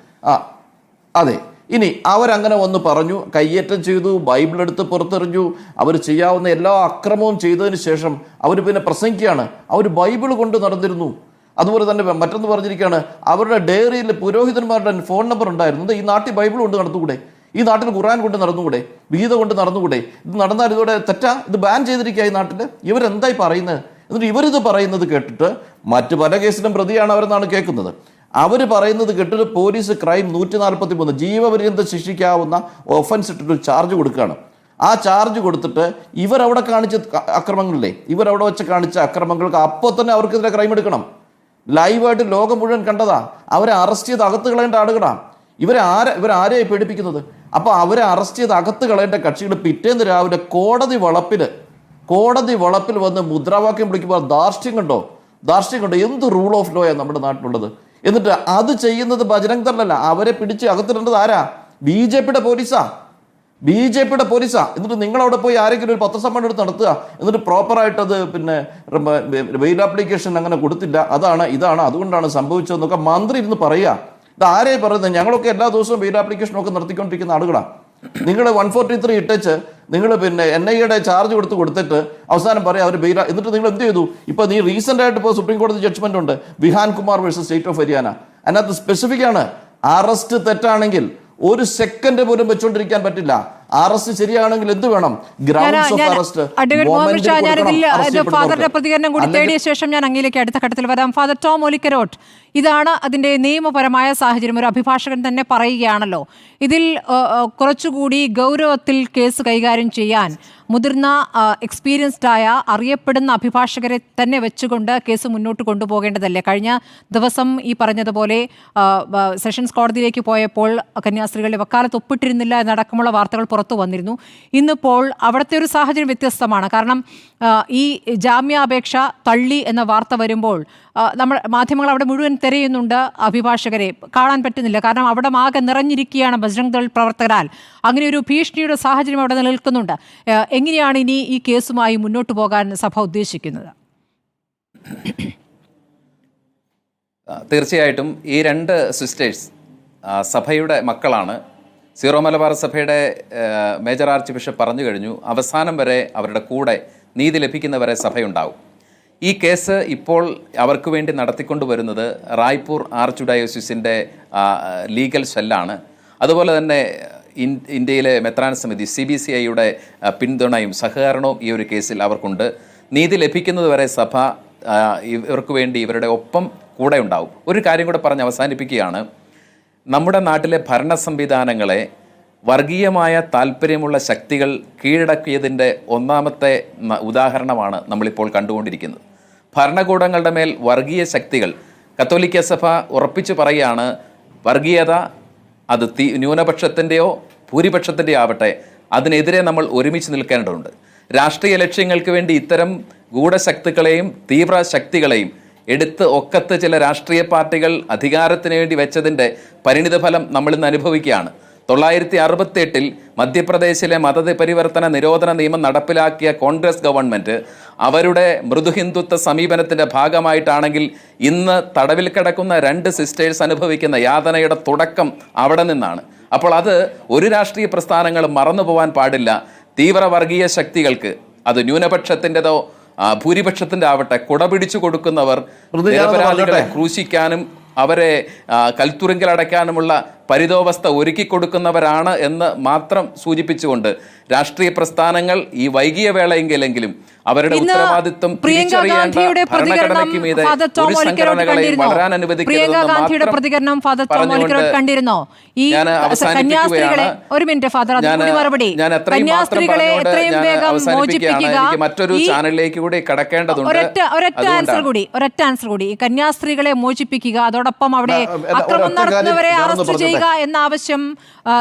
അതെ, ഇനി അവരങ്ങനെ വന്ന് പറഞ്ഞു, കയ്യേറ്റം ചെയ്തു, ബൈബിൾ എടുത്ത് പുറത്തെറിഞ്ഞു, അവർ ചെയ്യാവുന്ന എല്ലാ അക്രമവും ചെയ്തതിന് ശേഷം അവർ പിന്നെ പ്രസംഗിക്കുകയാണ് അവർ ബൈബിൾ കൊണ്ട് നടന്നിരുന്നു. അതുപോലെ തന്നെ മറ്റൊന്ന് പറഞ്ഞിരിക്കുകയാണ്, അവരുടെ ഡയറിയിൽ പുരോഹിതന്മാരുടെ ഫോൺ നമ്പർ ഉണ്ടായിരുന്നു. ഈ നാട്ടിൽ ബൈബിൾ കൊണ്ട് നടന്നുകൂടെ? ഈ നാട്ടിൽ ഖുർആൻ കൊണ്ട് നടന്നുകൂടെ? ഗീത കൊണ്ട് നടന്നുകൂടെ? ഇത് നടന്നാൽ ഇതോടെ തെറ്റാ? ഇത് ബാൻ ചെയ്തിരിക്കുക ഈ നാട്ടിൽ. ഇവരെന്തായി പറയുന്നത്? എന്നിട്ട് ഇവരിത് പറയുന്നത് കേട്ടിട്ട് മറ്റ് പല കേസിലും പ്രതിയാണ് അവരെന്നാണ് കേൾക്കുന്നത്. അവർ പറയുന്നത് കേട്ടിട്ട് പോലീസ് ക്രൈം 143 ജീവപര്യന്തം ശിക്ഷിക്കാവുന്ന ഒഫൻസ് ഇട്ടിട്ട് ചാർജ് കൊടുക്കുകയാണ്. ആ ചാർജ് കൊടുത്തിട്ട് ഇവരവിടെ കാണിച്ച അക്രമങ്ങളിലെ ഇവരവിടെ വെച്ച് കാണിച്ച അക്രമങ്ങൾക്ക് അപ്പോൾ തന്നെ അവർക്കെതിരെ ക്രൈം എടുക്കണം. ലൈവായിട്ട് ലോകം മുഴുവൻ കണ്ടതാ. അവരെ അറസ്റ്റ് ചെയ്ത് അകത്ത് കളയേണ്ട ആളുകളാ. ഇവരാരെയായി പേടിപ്പിക്കുന്നത്? അപ്പോൾ അവരെ അറസ്റ്റ് ചെയ്ത് അകത്ത് കളയേണ്ട കക്ഷികൾ പിറ്റേന്ന് രാവിലെ കോടതി വളപ്പിൽ വന്ന് മുദ്രാവാക്യം വിളിക്കുമ്പോൾ ധാർഷ്ട്യം കണ്ടോ? എന്ത് റൂൾ ഓഫ് ലോയാണ് നമ്മുടെ നാട്ടിലുള്ളത്? എന്നിട്ട് അത് ചെയ്യുന്നത് ബജരംഗ് ദളല്ല. അവരെ പിടിച്ച് അകത്തിടേണ്ടത് ആരാ? BJPയുടെ പോലീസാ. എന്നിട്ട് നിങ്ങളവിടെ പോയി ആരെങ്കിലും ഒരു പത്രസമ്മേളനം എടുത്ത് നടത്തുക, എന്നിട്ട് പ്രോപ്പറായിട്ട് അത് പിന്നെ ബെയിൽ ആപ്ലിക്കേഷൻ അങ്ങനെ കൊടുത്തില്ല, ഇതാണ് അതുകൊണ്ടാണ് സംഭവിച്ചതെന്നൊക്കെ മന്ത്രി ഇരുന്ന് പറയുക. ഇത് ആരെയും പറയുന്നത്? ഞങ്ങളൊക്കെ എല്ലാ ദിവസവും ബെയിൽ ആപ്ലിക്കേഷനൊക്കെ നടത്തിക്കൊണ്ടിരിക്കുന്ന ആളുകളാണ്. നിങ്ങൾ 143 ഇട്ടേച്ച് നിങ്ങൾ പിന്നെ NIAയുടെ ചാർജ് കൊടുത്തിട്ട് അവസാനം പറയാം അവർ ബെയിൽ. എന്നിട്ട് നിങ്ങൾ എന്ത് ചെയ്തു? ഇപ്പൊ നീ റീസെന്റ് ആയിട്ട് ഇപ്പോൾ സുപ്രീം കോടതി ജഡ്ജ്മെന്റ് ഉണ്ട്, Vihaan Kumar versus state of Haryana. അതിനകത്ത് സ്പെസിഫിക് ആണ്, അറസ്റ്റ് തെറ്റാണെങ്കിൽ 1 സെക്കൻഡ് പോലും വെച്ചോണ്ടിരിക്കാൻ പറ്റില്ല. അറസ്റ്റ് ശരിയാണെങ്കിൽ എന്ത് വേണം? Grounds of arrest. ഫാദറിന്റെ പ്രതികരണം കൂടി തേടിയ ശേഷം ഞാൻ അങ്ങയിലേക്ക് അടുത്ത ഘട്ടത്തിൽ വരാം. ഫാദർ ടോം ഒലിക്കരോട്ട്, ഇതാണ് അതിന്റെ നിയമപരമായ സാഹചര്യം. ഒരു അഭിഭാഷകൻ തന്നെ പറയുകയാണല്ലോ, ഇതിൽ കുറച്ചുകൂടി ഗൗരവത്തിൽ കേസ് കൈകാര്യം ചെയ്യാൻ മുതിർന്ന എക്സ്പീരിയൻസ്ഡ് ആയ അറിയപ്പെടുന്ന അഭിഭാഷകരെ തന്നെ വെച്ചുകൊണ്ട് കേസ് മുന്നോട്ട് കൊണ്ടുപോകേണ്ടതല്ലേ? കഴിഞ്ഞ ദിവസം ഈ പറഞ്ഞതുപോലെ സെഷൻസ് കോടതിയിലേക്ക് പോയപ്പോൾ കന്യാസ്ത്രീകളുടെ വക്കാലത്ത് ഒപ്പിട്ടിരുന്നില്ല എന്നടക്കമുള്ള വാർത്തകൾ പുറത്തു വന്നിരുന്നു. ഇന്നിപ്പോൾ അവിടുത്തെ ഒരു സാഹചര്യം വ്യത്യസ്തമാണ്. കാരണം ഈ ജാമ്യാപേക്ഷ തള്ളി എന്ന വാർത്ത വരുമ്പോൾ മാധ്യമങ്ങൾ അവിടെ മുഴുവൻ തിരയുന്നുണ്ട്, അഭിഭാഷകരെ കാണാൻ പറ്റുന്നില്ല. കാരണം അവിടെ ആകെ നിറഞ്ഞിരിക്കുകയാണ് ബജ്രംഗ് ദൾ പ്രവർത്തകരാൽ. അങ്ങനെ ഒരു ഭീഷണിയുടെ സാഹചര്യം അവിടെ നിലനിൽക്കുന്നുണ്ട്. എങ്ങനെയാണ് ഇനി ഈ കേസുമായി മുന്നോട്ട് പോകാൻ സഭ ഉദ്ദേശിക്കുന്നത്? തീർച്ചയായിട്ടും ഈ 2 സിസ്റ്റേഴ്സ് സഭയുടെ മക്കളാണ്. സീറോ മലബാർ സഭയുടെ മേജർ ആർച്ച് ബിഷപ്പ് പറഞ്ഞു കഴിഞ്ഞു, അവസാനം വരെ അവരുടെ കൂടെ നീതി ലഭിക്കുന്നവരെ സഭയുണ്ടാവും. ഈ കേസ് ഇപ്പോൾ അവർക്ക് വേണ്ടി നടത്തിക്കൊണ്ടുവരുന്നത് റായ്പൂർ ആർച്ച് ഡയോസിസിൻ്റെ ലീഗൽ സെല്ലാണ്. അതുപോലെ തന്നെ ഇന്ത്യയിലെ മെത്രാൻ സമിതി CBCIയുടെ പിന്തുണയും സഹകരണവും ഈ ഒരു കേസിൽ അവർക്കുണ്ട്. നീതി ലഭിക്കുന്നതുവരെ സഭ ഇവർക്ക് വേണ്ടി ഇവരുടെ ഒപ്പം കൂടെ ഉണ്ടാവും. ഒരു കാര്യം കൂടെ പറഞ്ഞ് അവസാനിപ്പിക്കുകയാണ്. നമ്മുടെ നാട്ടിലെ ഭരണ സംവിധാനങ്ങളെ വർഗീയമായ താല്പര്യമുള്ള ശക്തികൾ കീഴടക്കിയതിൻ്റെ ഒന്നാമത്തെ ഉദാഹരണമാണ് നമ്മളിപ്പോൾ കണ്ടുകൊണ്ടിരിക്കുന്നത്. ഭരണകൂടങ്ങളുടെ മേൽ വർഗീയ ശക്തികൾ, കത്തോലിക്ക സഭ ഉറപ്പിച്ചു പറയുകയാണ്, വർഗീയത അത് ന്യൂനപക്ഷത്തിൻ്റെയോ ഭൂരിപക്ഷത്തിൻ്റെയോ ആവട്ടെ, അതിനെതിരെ നമ്മൾ ഒരുമിച്ച് നിൽക്കേണ്ടതുണ്ട്. രാഷ്ട്രീയ ലക്ഷ്യങ്ങൾക്ക് വേണ്ടി ഇത്തരം ഗൂഢശക്തികളെയും തീവ്ര ശക്തികളെയും എടുത്ത് ഒക്കത്ത് ചില രാഷ്ട്രീയ പാർട്ടികൾ അധികാരത്തിന് വേണ്ടി വെച്ചതിൻ്റെ പരിണിതഫലം നമ്മളിന്ന് അനുഭവിക്കുകയാണ്. 1968 മധ്യപ്രദേശിലെ മതപരിവർത്തന നിരോധന നിയമം നടപ്പിലാക്കിയ കോൺഗ്രസ് ഗവൺമെൻറ് അവരുടെ മൃദുഹിന്ദുത്വ സമീപനത്തിൻ്റെ ഭാഗമായിട്ടാണെങ്കിൽ ഇന്ന് തടവിൽ കിടക്കുന്ന 2 സിസ്റ്റേഴ്സ് അനുഭവിക്കുന്ന യാതനയുടെ തുടക്കം അവിടെ നിന്നാണ്. അപ്പോൾ അത് ഒരു രാഷ്ട്രീയ പ്രസ്ഥാനങ്ങളും മറന്നു പോകാൻ പാടില്ല. തീവ്രവർഗീയ ശക്തികൾക്ക്, അത് ന്യൂനപക്ഷത്തിൻ്റെതോ ഭൂരിപക്ഷത്തിൻ്റെ ആവട്ടെ, കുടപിടിച്ചു കൊടുക്കുന്നവർ നിരപരാധികളെ ക്രൂശിക്കാനും അവരെ കൽത്തുറുങ്കിലടയ്ക്കാനുമുള്ള പരിതോവസ്ഥ ഒരുക്കി കൊടുക്കുന്നവരാണ് എന്ന് മാത്രം സൂചിപ്പിച്ചുകൊണ്ട് രാഷ്ട്രീയ പ്രസ്ഥാനങ്ങൾ ഈ വൈകിയ വേളയെങ്കിലെങ്കിലും അവരുടെ ഉത്തരവാദിത്വം തിരിച്ചറിയേണ്ട ഭരണഘടനയ്ക്ക് മീതെ ഒരു സംഘടനകളെയും വളരാൻ അനുവദിക്കരുതെന്ന് മാത്രം പറഞ്ഞുകൊണ്ട് ഞാൻ അവസാനിപ്പിക്കുകയാണ്. ഞാൻ എത്രയും മാത്രം പറഞ്ഞുകൊണ്ട് ഞാൻ അവസാനിപ്പിക്കുകയാണ്. എനിക്ക് മറ്റൊരു ചാനലിലേക്ക് കൂടി കടക്കേണ്ടതുണ്ട്. ഒരൊറ്റ ആൻസർ കൂടി. കന്യാസ്ത്രീകളെ മോചിപ്പിക്കുക, അതോടൊപ്പം അവിടെ അക്രമം നടത്തുന്നവരെ അറസ്റ്റ് ചെയ്യുക ചെയ്യുക എന്ന ആവശ്യം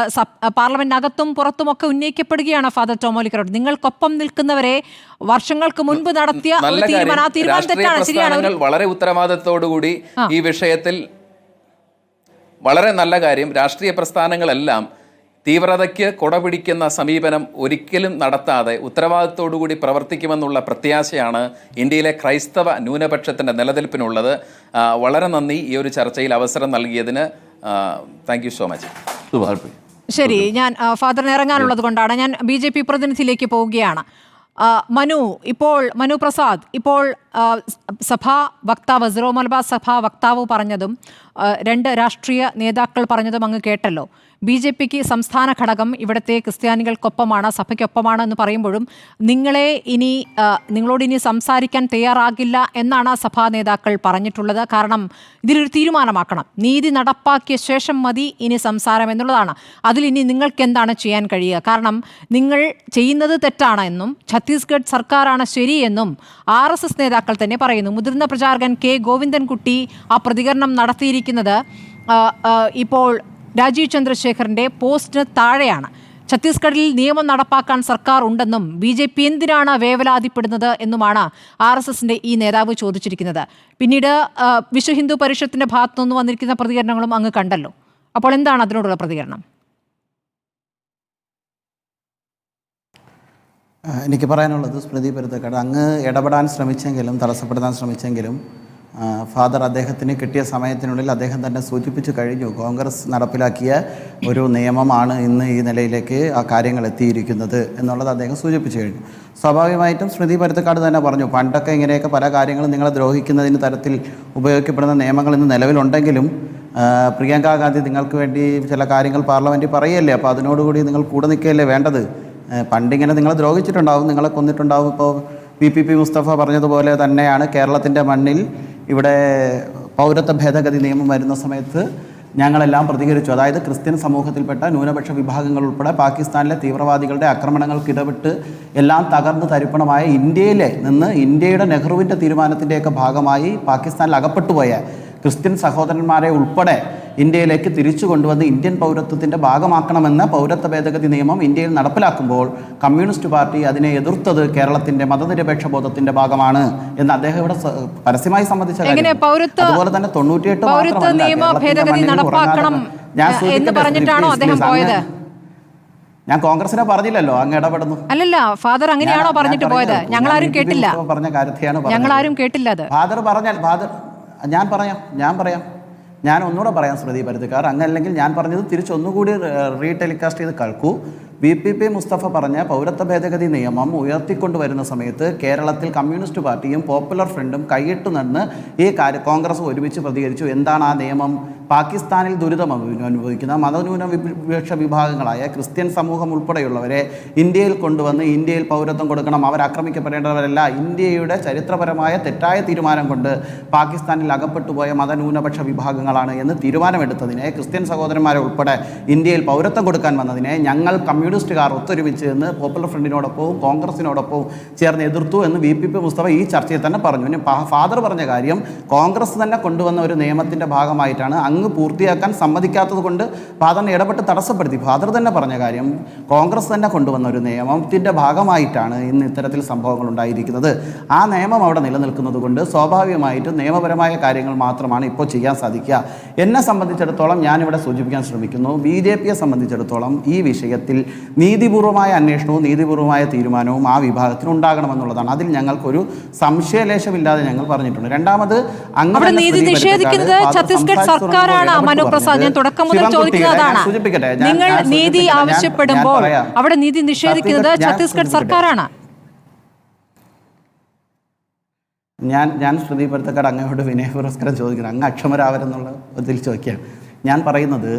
പാർലമെന്റിനകത്തും പുറത്തുമൊക്കെ ഉന്നയിക്കപ്പെടുകയാണ് ഫാദർ ടോമോലിക്കരോട്. നിങ്ങൾക്കൊപ്പം നിൽക്കുന്നവരെ വർഷങ്ങൾക്ക് മുൻപ് നടത്തിയ തീരുമാനം തെറ്റാണ്, ശരിയാണ്. വളരെ ഉത്തരവാദിത്തത്തോടുകൂടി ഈ വിഷയത്തിൽ വളരെ നല്ല കാര്യം. രാഷ്ട്രീയ പ്രസ്ഥാനങ്ങളെല്ലാം തീവ്രതയ്ക്ക് കുടപിടിക്കുന്ന സമീപനം ഒരിക്കലും നടത്താതെ ഉത്തരവാദിത്തോടുകൂടി പ്രവർത്തിക്കുമെന്നുള്ള പ്രത്യാശയാണ് ഇന്ത്യയിലെ ക്രൈസ്തവ ന്യൂനപക്ഷത്തിൻ്റെ നിലനിൽപ്പിനുള്ളത്. വളരെ നന്ദി ഈ ഒരു ചർച്ചയിൽ അവസരം നൽകിയതിന്. Thank you so much. ശരി, ഞാൻ ഫാദറിന് ഇറങ്ങാനുള്ളത് കൊണ്ടാണ് ഞാൻ BJP പ്രതിനിധിയിലേക്ക് പോവുകയാണ്. മനു പ്രസാദ്, ഇപ്പോൾ സഭാ വക്താവ്, സിറോ മലബാർ സഭാ വക്താവ് പറഞ്ഞതും രണ്ട് രാഷ്ട്രീയ നേതാക്കൾ പറഞ്ഞതും അങ്ങ് കേട്ടല്ലോ. BJPക്ക് സംസ്ഥാന ഘടകം ഇവിടുത്തെ ക്രിസ്ത്യാനികൾക്കൊപ്പമാണ്, സഭയ്ക്കൊപ്പമാണ് എന്ന് പറയുമ്പോഴും നിങ്ങളോട് ഇനി സംസാരിക്കാൻ തയ്യാറാകില്ല എന്നാണ് സഭാ നേതാക്കൾ പറഞ്ഞിട്ടുള്ളത്. കാരണം ഇതിലൊരു തീരുമാനമാക്കണം, നീതി നടപ്പാക്കിയ ശേഷം മതി ഇനി സംസാരം എന്നുള്ളതാണ്. അതിലിനി നിങ്ങൾക്ക് എന്താണ് ചെയ്യാൻ കഴിയുക? കാരണം നിങ്ങൾ ചെയ്യുന്നത് തെറ്റാണ് എന്നും ഛത്തീസ്ഗഡ് സർക്കാരാണ് ശരിയെന്നും RSS നേതാക്കൾ തന്നെ പറയുന്നു. മുതിർന്ന പ്രചാരകൻ K. ഗോവിന്ദൻകുട്ടി ആ പ്രതികരണം നടത്തിയിരിക്കുന്നത് ഇപ്പോൾ രാജീവ് ചന്ദ്രശേഖറിന്റെ പോസ്റ്റിന് താഴെയാണ്. ഛത്തീസ്ഗഡിൽ നിയമം നടപ്പാക്കാൻ സർക്കാർ ഉണ്ടെന്നും BJP എന്തിനാണ് വേവലാതിപ്പെടുന്നത് എന്നുമാണ് RSSന്റെ ഈ നേതാവ് ചോദിച്ചിരിക്കുന്നത്. പിന്നീട് വിശ്വ ഹിന്ദു പരിഷത്തിന്റെ ഭാഗത്തുനിന്ന് വന്നിരിക്കുന്ന പ്രതികരണങ്ങളും അങ്ങ് കണ്ടല്ലോ. അപ്പോൾ എന്താണ് അതിനോടുള്ള പ്രതികരണം? എനിക്ക് പറയാനുള്ളത്, സ്മൃതി പരുത്തക്കാട്, അങ്ങ് ഇടപെടാൻ ശ്രമിച്ചെങ്കിലും തടസ്സപ്പെടുത്താൻ ശ്രമിച്ചെങ്കിലും ഫാദർ അദ്ദേഹത്തിന് കിട്ടിയ സമയത്തിനുള്ളിൽ അദ്ദേഹം തന്നെ സൂചിപ്പിച്ചു കഴിഞ്ഞു. കോൺഗ്രസ് നടപ്പിലാക്കിയ ഒരു നിയമമാണ് ഇന്ന് ഈ നിലയിലേക്ക് ആ കാര്യങ്ങൾ എത്തിയിരിക്കുന്നത് എന്നുള്ളത് അദ്ദേഹം സൂചിപ്പിച്ചു കഴിഞ്ഞു. സ്വാഭാവികമായിട്ടും സ്മൃതി പരുത്തക്കാട് തന്നെ പറഞ്ഞു, പണ്ടൊക്കെ ഇങ്ങനെയൊക്കെ പല കാര്യങ്ങളും നിങ്ങളെ ദ്രോഹിക്കുന്നതിന് തരത്തിൽ ഉപയോഗിക്കപ്പെടുന്ന നിയമങ്ങൾ ഇന്ന് നിലവിലുണ്ടെങ്കിലും പ്രിയങ്ക ഗാന്ധി നിങ്ങൾക്ക് വേണ്ടി ചില കാര്യങ്ങൾ പാർലമെൻറ്റിൽ പറയുകയല്ലേ, അപ്പോൾ അതിനോടുകൂടി നിങ്ങൾ കൂടെ നിൽക്കുകയല്ലേ വേണ്ടത്. പണ്ടിങ്ങനെ നിങ്ങളെ ദ്രോഹിച്ചിട്ടുണ്ടാവും, നിങ്ങളെ കൊന്നിട്ടുണ്ടാവും. ഇപ്പോൾ PPP മുസ്തഫ പറഞ്ഞതുപോലെ തന്നെയാണ് കേരളത്തിൻ്റെ മണ്ണിൽ ഇവിടെ പൗരത്വ ഭേദഗതി നിയമം വരുന്ന സമയത്ത് ഞങ്ങളെല്ലാം പ്രതികരിച്ചു. അതായത് ക്രിസ്ത്യൻ സമൂഹത്തിൽപ്പെട്ട ന്യൂനപക്ഷ വിഭാഗങ്ങൾ ഉൾപ്പെടെ പാകിസ്ഥാനിലെ തീവ്രവാദികളുടെ ആക്രമണങ്ങൾക്ക് ഇടപെട്ട് എല്ലാം തകർന്ന് തരിപ്പണമായ ഇന്ത്യയിലെ നിന്ന് ഇന്ത്യയുടെ നെഹ്റുവിൻ്റെ തീരുമാനത്തിൻ്റെയൊക്കെ ഭാഗമായി പാകിസ്ഥാനിൽ അകപ്പെട്ടുപോയ ക്രിസ്ത്യൻ സഹോദരന്മാരെ ഉൾപ്പെടെ ഇന്ത്യയിലേക്ക് തിരിച്ചു കൊണ്ടുവന്ന് ഇന്ത്യൻ പൗരത്വത്തിൻ്റെ ഭാഗമാക്കണമെന്ന പൗരത്വ ഭേദഗതി നിയമം ഇന്ത്യയിൽ നടപ്പിലാക്കുമ്പോൾ കമ്മ്യൂണിസ്റ്റ് പാർട്ടി അതിനെ എതിർത്തത് കേരളത്തിൻ്റെ മതനിരപേക്ഷ ബോധത്തിൻ്റെ ഭാഗമാണ് എന്ന് അദ്ദേഹം ഇവിടെ പരസ്യമായി സമ്മതിച്ച കാര്യം. അതുപോലെ തന്നെ 98 ഞാൻ കോൺഗ്രസിനെ പറഞ്ഞില്ലല്ലോ, അങ്ങ് ഇടപെടുന്നു. അല്ലല്ല ഫാദർ, അങ്ങനെയാണോ പറഞ്ഞിട്ട് പോയത്? ഞങ്ങളാരും കേട്ടില്ല. പറഞ്ഞ കാര്യത്തെയാണ് ഞങ്ങളാരും കേട്ടില്ല. അത് ഫാദർ പറഞ്ഞാൽ ഞാൻ ഒന്നുകൂടെ പറയാം സ്മൃതി പരുത്തിക്കാർ, അങ്ങല്ലെങ്കിൽ ഞാൻ പറഞ്ഞത് തിരിച്ചൊന്നുകൂടി റീടെലികാസ്റ്റ് ചെയ്ത് കേൾക്കൂ. VPP മുസ്തഫ പറഞ്ഞ പൗരത്വ ഭേദഗതി നിയമം ഉയർത്തിക്കൊണ്ടുവരുന്ന സമയത്ത് കേരളത്തിൽ കമ്മ്യൂണിസ്റ്റ് പാർട്ടിയും പോപ്പുലർ ഫ്രണ്ടും കൈയിട്ട് നിന്ന് ഈ കോൺഗ്രസ് ഒരുമിച്ച് പ്രതികരിച്ചു. എന്താണ് ആ നിയമം? പാകിസ്ഥാനിൽ ദുരിതം അനുഭവിക്കുന്ന മതന്യൂനപക്ഷ വിഭാഗങ്ങളായ ക്രിസ്ത്യൻ സമൂഹം ഉൾപ്പെടെയുള്ളവരെ ഇന്ത്യയിൽ കൊണ്ടുവന്ന് ഇന്ത്യയിൽ പൗരത്വം കൊടുക്കണം, അവരാക്രമിക്കപ്പെടേണ്ടവരല്ല, ഇന്ത്യയുടെ ചരിത്രപരമായ തെറ്റായ തീരുമാനം കൊണ്ട് പാകിസ്ഥാനിൽ അകപ്പെട്ടുപോയ മതന്യൂനപക്ഷ വിഭാഗങ്ങളാണ് എന്ന് തീരുമാനമെടുത്തതിനെ, ക്രിസ്ത്യൻ സഹോദരന്മാരെ ഉൾപ്പെടെ ഇന്ത്യയിൽ പൗരത്വം കൊടുക്കാൻ വന്നതിനെ ഞങ്ങൾ കമ്മ്യൂണിസ്റ്റുകാർ ഒത്തൊരുമിച്ച് എന്ന് പോപ്പുലർ ഫ്രണ്ടിനോടൊപ്പവും കോൺഗ്രസിനോടൊപ്പവും ചേർന്ന് എതിർത്തു എന്ന് VPP മുസ്തഫ ഈ ചർച്ചയിൽ തന്നെ പറഞ്ഞു. ഇനി ഫാദർ പറഞ്ഞ കാര്യം കോൺഗ്രസ് തന്നെ കൊണ്ടുവന്ന ഒരു നിയമത്തിൻ്റെ ഭാഗമായിട്ടാണ്, അങ്ങ് പൂർത്തിയാക്കാൻ സമ്മതിക്കാത്തത് കൊണ്ട് ഫാദറിനെ ഇടപെട്ട് തടസ്സപ്പെടുത്തി. ഫാദർ തന്നെ പറഞ്ഞ കാര്യം കോൺഗ്രസ് തന്നെ കൊണ്ടുവന്ന ഒരു നിയമത്തിൻ്റെ ഭാഗമായിട്ടാണ് ഇന്ന് ഇത്തരത്തിൽ സംഭവങ്ങൾ ഉണ്ടായിരിക്കുന്നത്. ആ നിയമം അവിടെ നിലനിൽക്കുന്നത് കൊണ്ട് സ്വാഭാവികമായിട്ടും നിയമപരമായ കാര്യങ്ങൾ മാത്രമാണ് ഇപ്പോൾ ചെയ്യാൻ സാധിക്കുക. എന്നെ സംബന്ധിച്ചിടത്തോളം ഞാനിവിടെ സൂചിപ്പിക്കാൻ ശ്രമിക്കുന്നു, BJPയെ സംബന്ധിച്ചിടത്തോളം ഈ വിഷയത്തിൽ നീതിപൂർവമായ അന്വേഷണവും നീതിപൂർവമായ തീരുമാനവും ആ വിഭാഗത്തിന് ഉണ്ടാകണമെന്നുള്ളതാണ്. അതിൽ ഞങ്ങൾക്കൊരു സംശയലേശമില്ലാതെ ഞങ്ങൾ പറഞ്ഞിട്ടുണ്ട്. രണ്ടാമത് നീതി നിഷേധിക്കുന്നത് ഛത്തീസ്ഗഡ് സർക്കാരാണ്. മനു പ്രസാദ്, ഞാൻ തുടക്കം മുതൽ ചോദിക്കുന്നതാണ്. നിങ്ങൾ നീതി ആവശ്യപ്പെടുമ്പോൾ അവിടെ നീതി നിഷേധിക്കുന്നത് ഛത്തീസ്ഗഡ് സർക്കാരാണ്. ഞാൻ സ്മൃതി പരുത്തക്കാട് അങ്ങയോട് വിനയ പുരസ്കാരം ചോദിക്കുന്നത്, അങ്ങ് അക്ഷമരാവരെന്നുള്ള ഇതിൽ ചോദിക്കാം. ഞാൻ പറയുന്നത്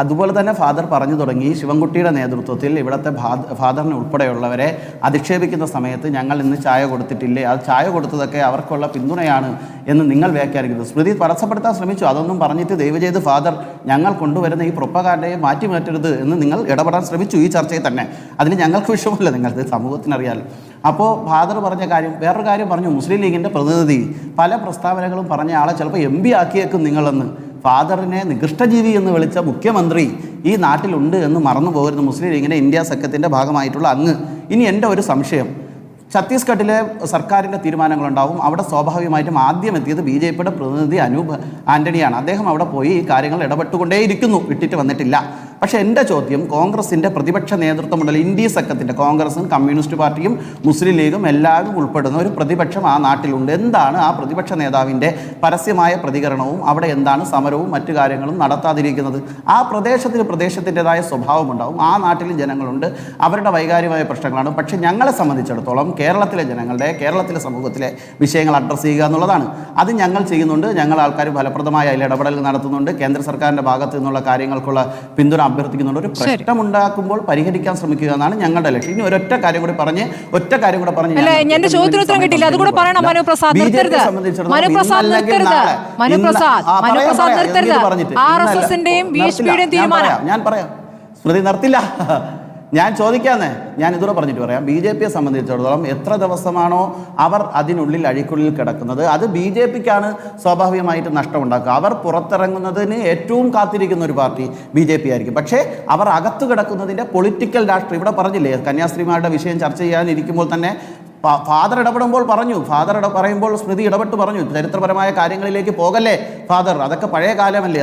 അതുപോലെ തന്നെ ഫാദർ പറഞ്ഞു തുടങ്ങി, ശിവൻകുട്ടിയുടെ നേതൃത്വത്തിൽ ഇവിടുത്തെ ഫാദറിനെ ഉൾപ്പെടെയുള്ളവരെ അധിക്ഷേപിക്കുന്ന സമയത്ത് ഞങ്ങൾ ഇന്ന് ചായ കൊടുത്തിട്ടില്ലേ, അത് ചായ കൊടുത്തതൊക്കെ അവർക്കുള്ള പിന്തുണയാണ് എന്ന് നിങ്ങൾ വ്യാഖ്യാനിക്കുന്നത്. സ്മൃതി തടസ്സപ്പെടുത്താൻ ശ്രമിച്ചു. അതൊന്നും പറഞ്ഞിട്ട് ദയവ് ചെയ്ത് ഫാദർ ഞങ്ങൾ കൊണ്ടുവരുന്ന ഈ പ്രൊപ്പഗാൻഡയെ മാറ്റരുത് എന്ന് നിങ്ങൾ ഇടപെടാൻ ശ്രമിച്ചു ഈ ചർച്ചയിൽ തന്നെ. അതിന് ഞങ്ങൾക്ക് വിഷമമില്ല, നിങ്ങൾക്ക് സമൂഹത്തിനറിയാലോ. അപ്പോൾ ഫാദർ പറഞ്ഞ കാര്യം, വേറൊരു കാര്യം പറഞ്ഞു, മുസ്ലിം ലീഗിൻ്റെ പ്രതിനിധി പല പ്രസ്താവനകളും പറഞ്ഞ ആളെ ചിലപ്പോൾ MP ആക്കിയേക്കും നിങ്ങളെന്ന്. ഫാദറിനെ നികൃഷ്ടജീവി എന്ന് വിളിച്ച മുഖ്യമന്ത്രി ഈ നാട്ടിലുണ്ട് എന്ന് മറന്നു പോകരുത് മുസ്ലിം ലീഗിൻ്റെ ഇന്ത്യ സഖ്യത്തിൻ്റെ ഭാഗമായിട്ടുള്ള അങ്ങ്. ഇനി എൻ്റെ ഒരു സംശയം, ഛത്തീസ്ഗഡിലെ സർക്കാരിൻ്റെ തീരുമാനങ്ങളുണ്ടാവും. അവിടെ സ്വാഭാവികമായിട്ടും ആദ്യം എത്തിയത് BJPയുടെ പ്രതിനിധി അനൂപ് ആൻ്റണിയാണ്. അദ്ദേഹം അവിടെ പോയി ഈ കാര്യങ്ങൾ ഇടപെട്ടുകൊണ്ടേയിരിക്കുന്നു, വിട്ടിട്ട് വന്നിട്ടില്ല. പക്ഷേ എൻ്റെ ചോദ്യം, കോൺഗ്രസിൻ്റെ പ്രതിപക്ഷ നേതൃത്വമുണ്ടല്ലോ, ഇന്ത്യ സഖ്യത്തിൻ്റെ കോൺഗ്രസും കമ്മ്യൂണിസ്റ്റ് പാർട്ടിയും മുസ്ലിം ലീഗും എല്ലാവരും ഉൾപ്പെടുന്ന ഒരു പ്രതിപക്ഷം ആ നാട്ടിലുണ്ട്. എന്താണ് ആ പ്രതിപക്ഷ നേതാവിൻ്റെ പരസ്യമായ പ്രതികരണവും അവിടെ എന്താണ് സമരവും മറ്റു കാര്യങ്ങളും നടത്താതിരിക്കുന്നത്? ആ പ്രദേശത്തിൻ്റെതായ സ്വഭാവമുണ്ടാവും. ആ നാട്ടിൽ ജനങ്ങളുണ്ട്, അവരുടെ വൈകാരികമായ പ്രശ്നങ്ങളാണ്. പക്ഷേ ഞങ്ങളെ സംബന്ധിച്ചിടത്തോളം കേരളത്തിലെ ജനങ്ങളുടെ, കേരളത്തിലെ സമൂഹത്തിലെ വിഷയങ്ങൾ അഡ്രസ്സ് ചെയ്യുക എന്നുള്ളതാണ്. അത് ഞങ്ങൾ ചെയ്യുന്നുണ്ട്. ഞങ്ങൾ ആൾക്കാർ ഫലപ്രദമായ അതിൽ ഇടപെടൽ നടത്തുന്നുണ്ട്. കേന്ദ്ര സർക്കാരിൻ്റെ ഭാഗത്തു നിന്നുള്ള കാര്യങ്ങൾക്കുള്ള പിന്തുണ അഭ്യർത്ഥിക്കുന്നുണ്ട്. ഒരു പ്രശ്നമുണ്ടാക്കുമ്പോൾ പരിഹരിക്കാൻ ശ്രമിക്കുക എന്നാണ് ഞങ്ങളുടെ ലക്ഷ്യം. ഇനി ഒരൊറ്റ കാര്യം കൂടി പറഞ്ഞ് ഞാൻ പറയാം, സ്മൃതി നിർത്തില്ല. ഞാൻ ചോദിക്കാന്നേ, ഞാൻ ഇതുകൂടെ പറഞ്ഞിട്ട് പറയാം. BJPയെ സംബന്ധിച്ചിടത്തോളം എത്ര ദിവസമാണോ അവർ അതിനുള്ളിൽ അഴിക്കുള്ളിൽ കിടക്കുന്നത്, അത് BJPക്കാണ് സ്വാഭാവികമായിട്ട് നഷ്ടമുണ്ടാക്കുക. അവർ പുറത്തിറങ്ങുന്നതിന് ഏറ്റവും കാത്തിരിക്കുന്ന ഒരു പാർട്ടി BJP ആയിരിക്കും. പക്ഷേ അവർ അകത്ത് കിടക്കുന്നതിൻ്റെ പൊളിറ്റിക്കൽ രാഷ്ട്രീയം, ഇവിടെ പറഞ്ഞില്ലേ, കന്യാസ്ത്രീമാരുടെ വിഷയം ചർച്ച ചെയ്യാനിരിക്കുമ്പോൾ തന്നെ ഫാദർ ഇടപെടുമ്പോൾ പറഞ്ഞു, ഫാദർ പറയുമ്പോൾ സ്മൃതി ഇടപെട്ട് പറഞ്ഞു, ചരിത്രപരമായ കാര്യങ്ങളിലേക്ക് പോകല്ലേ ഫാദർ, അതൊക്കെ പഴയ കാലമല്ലേ.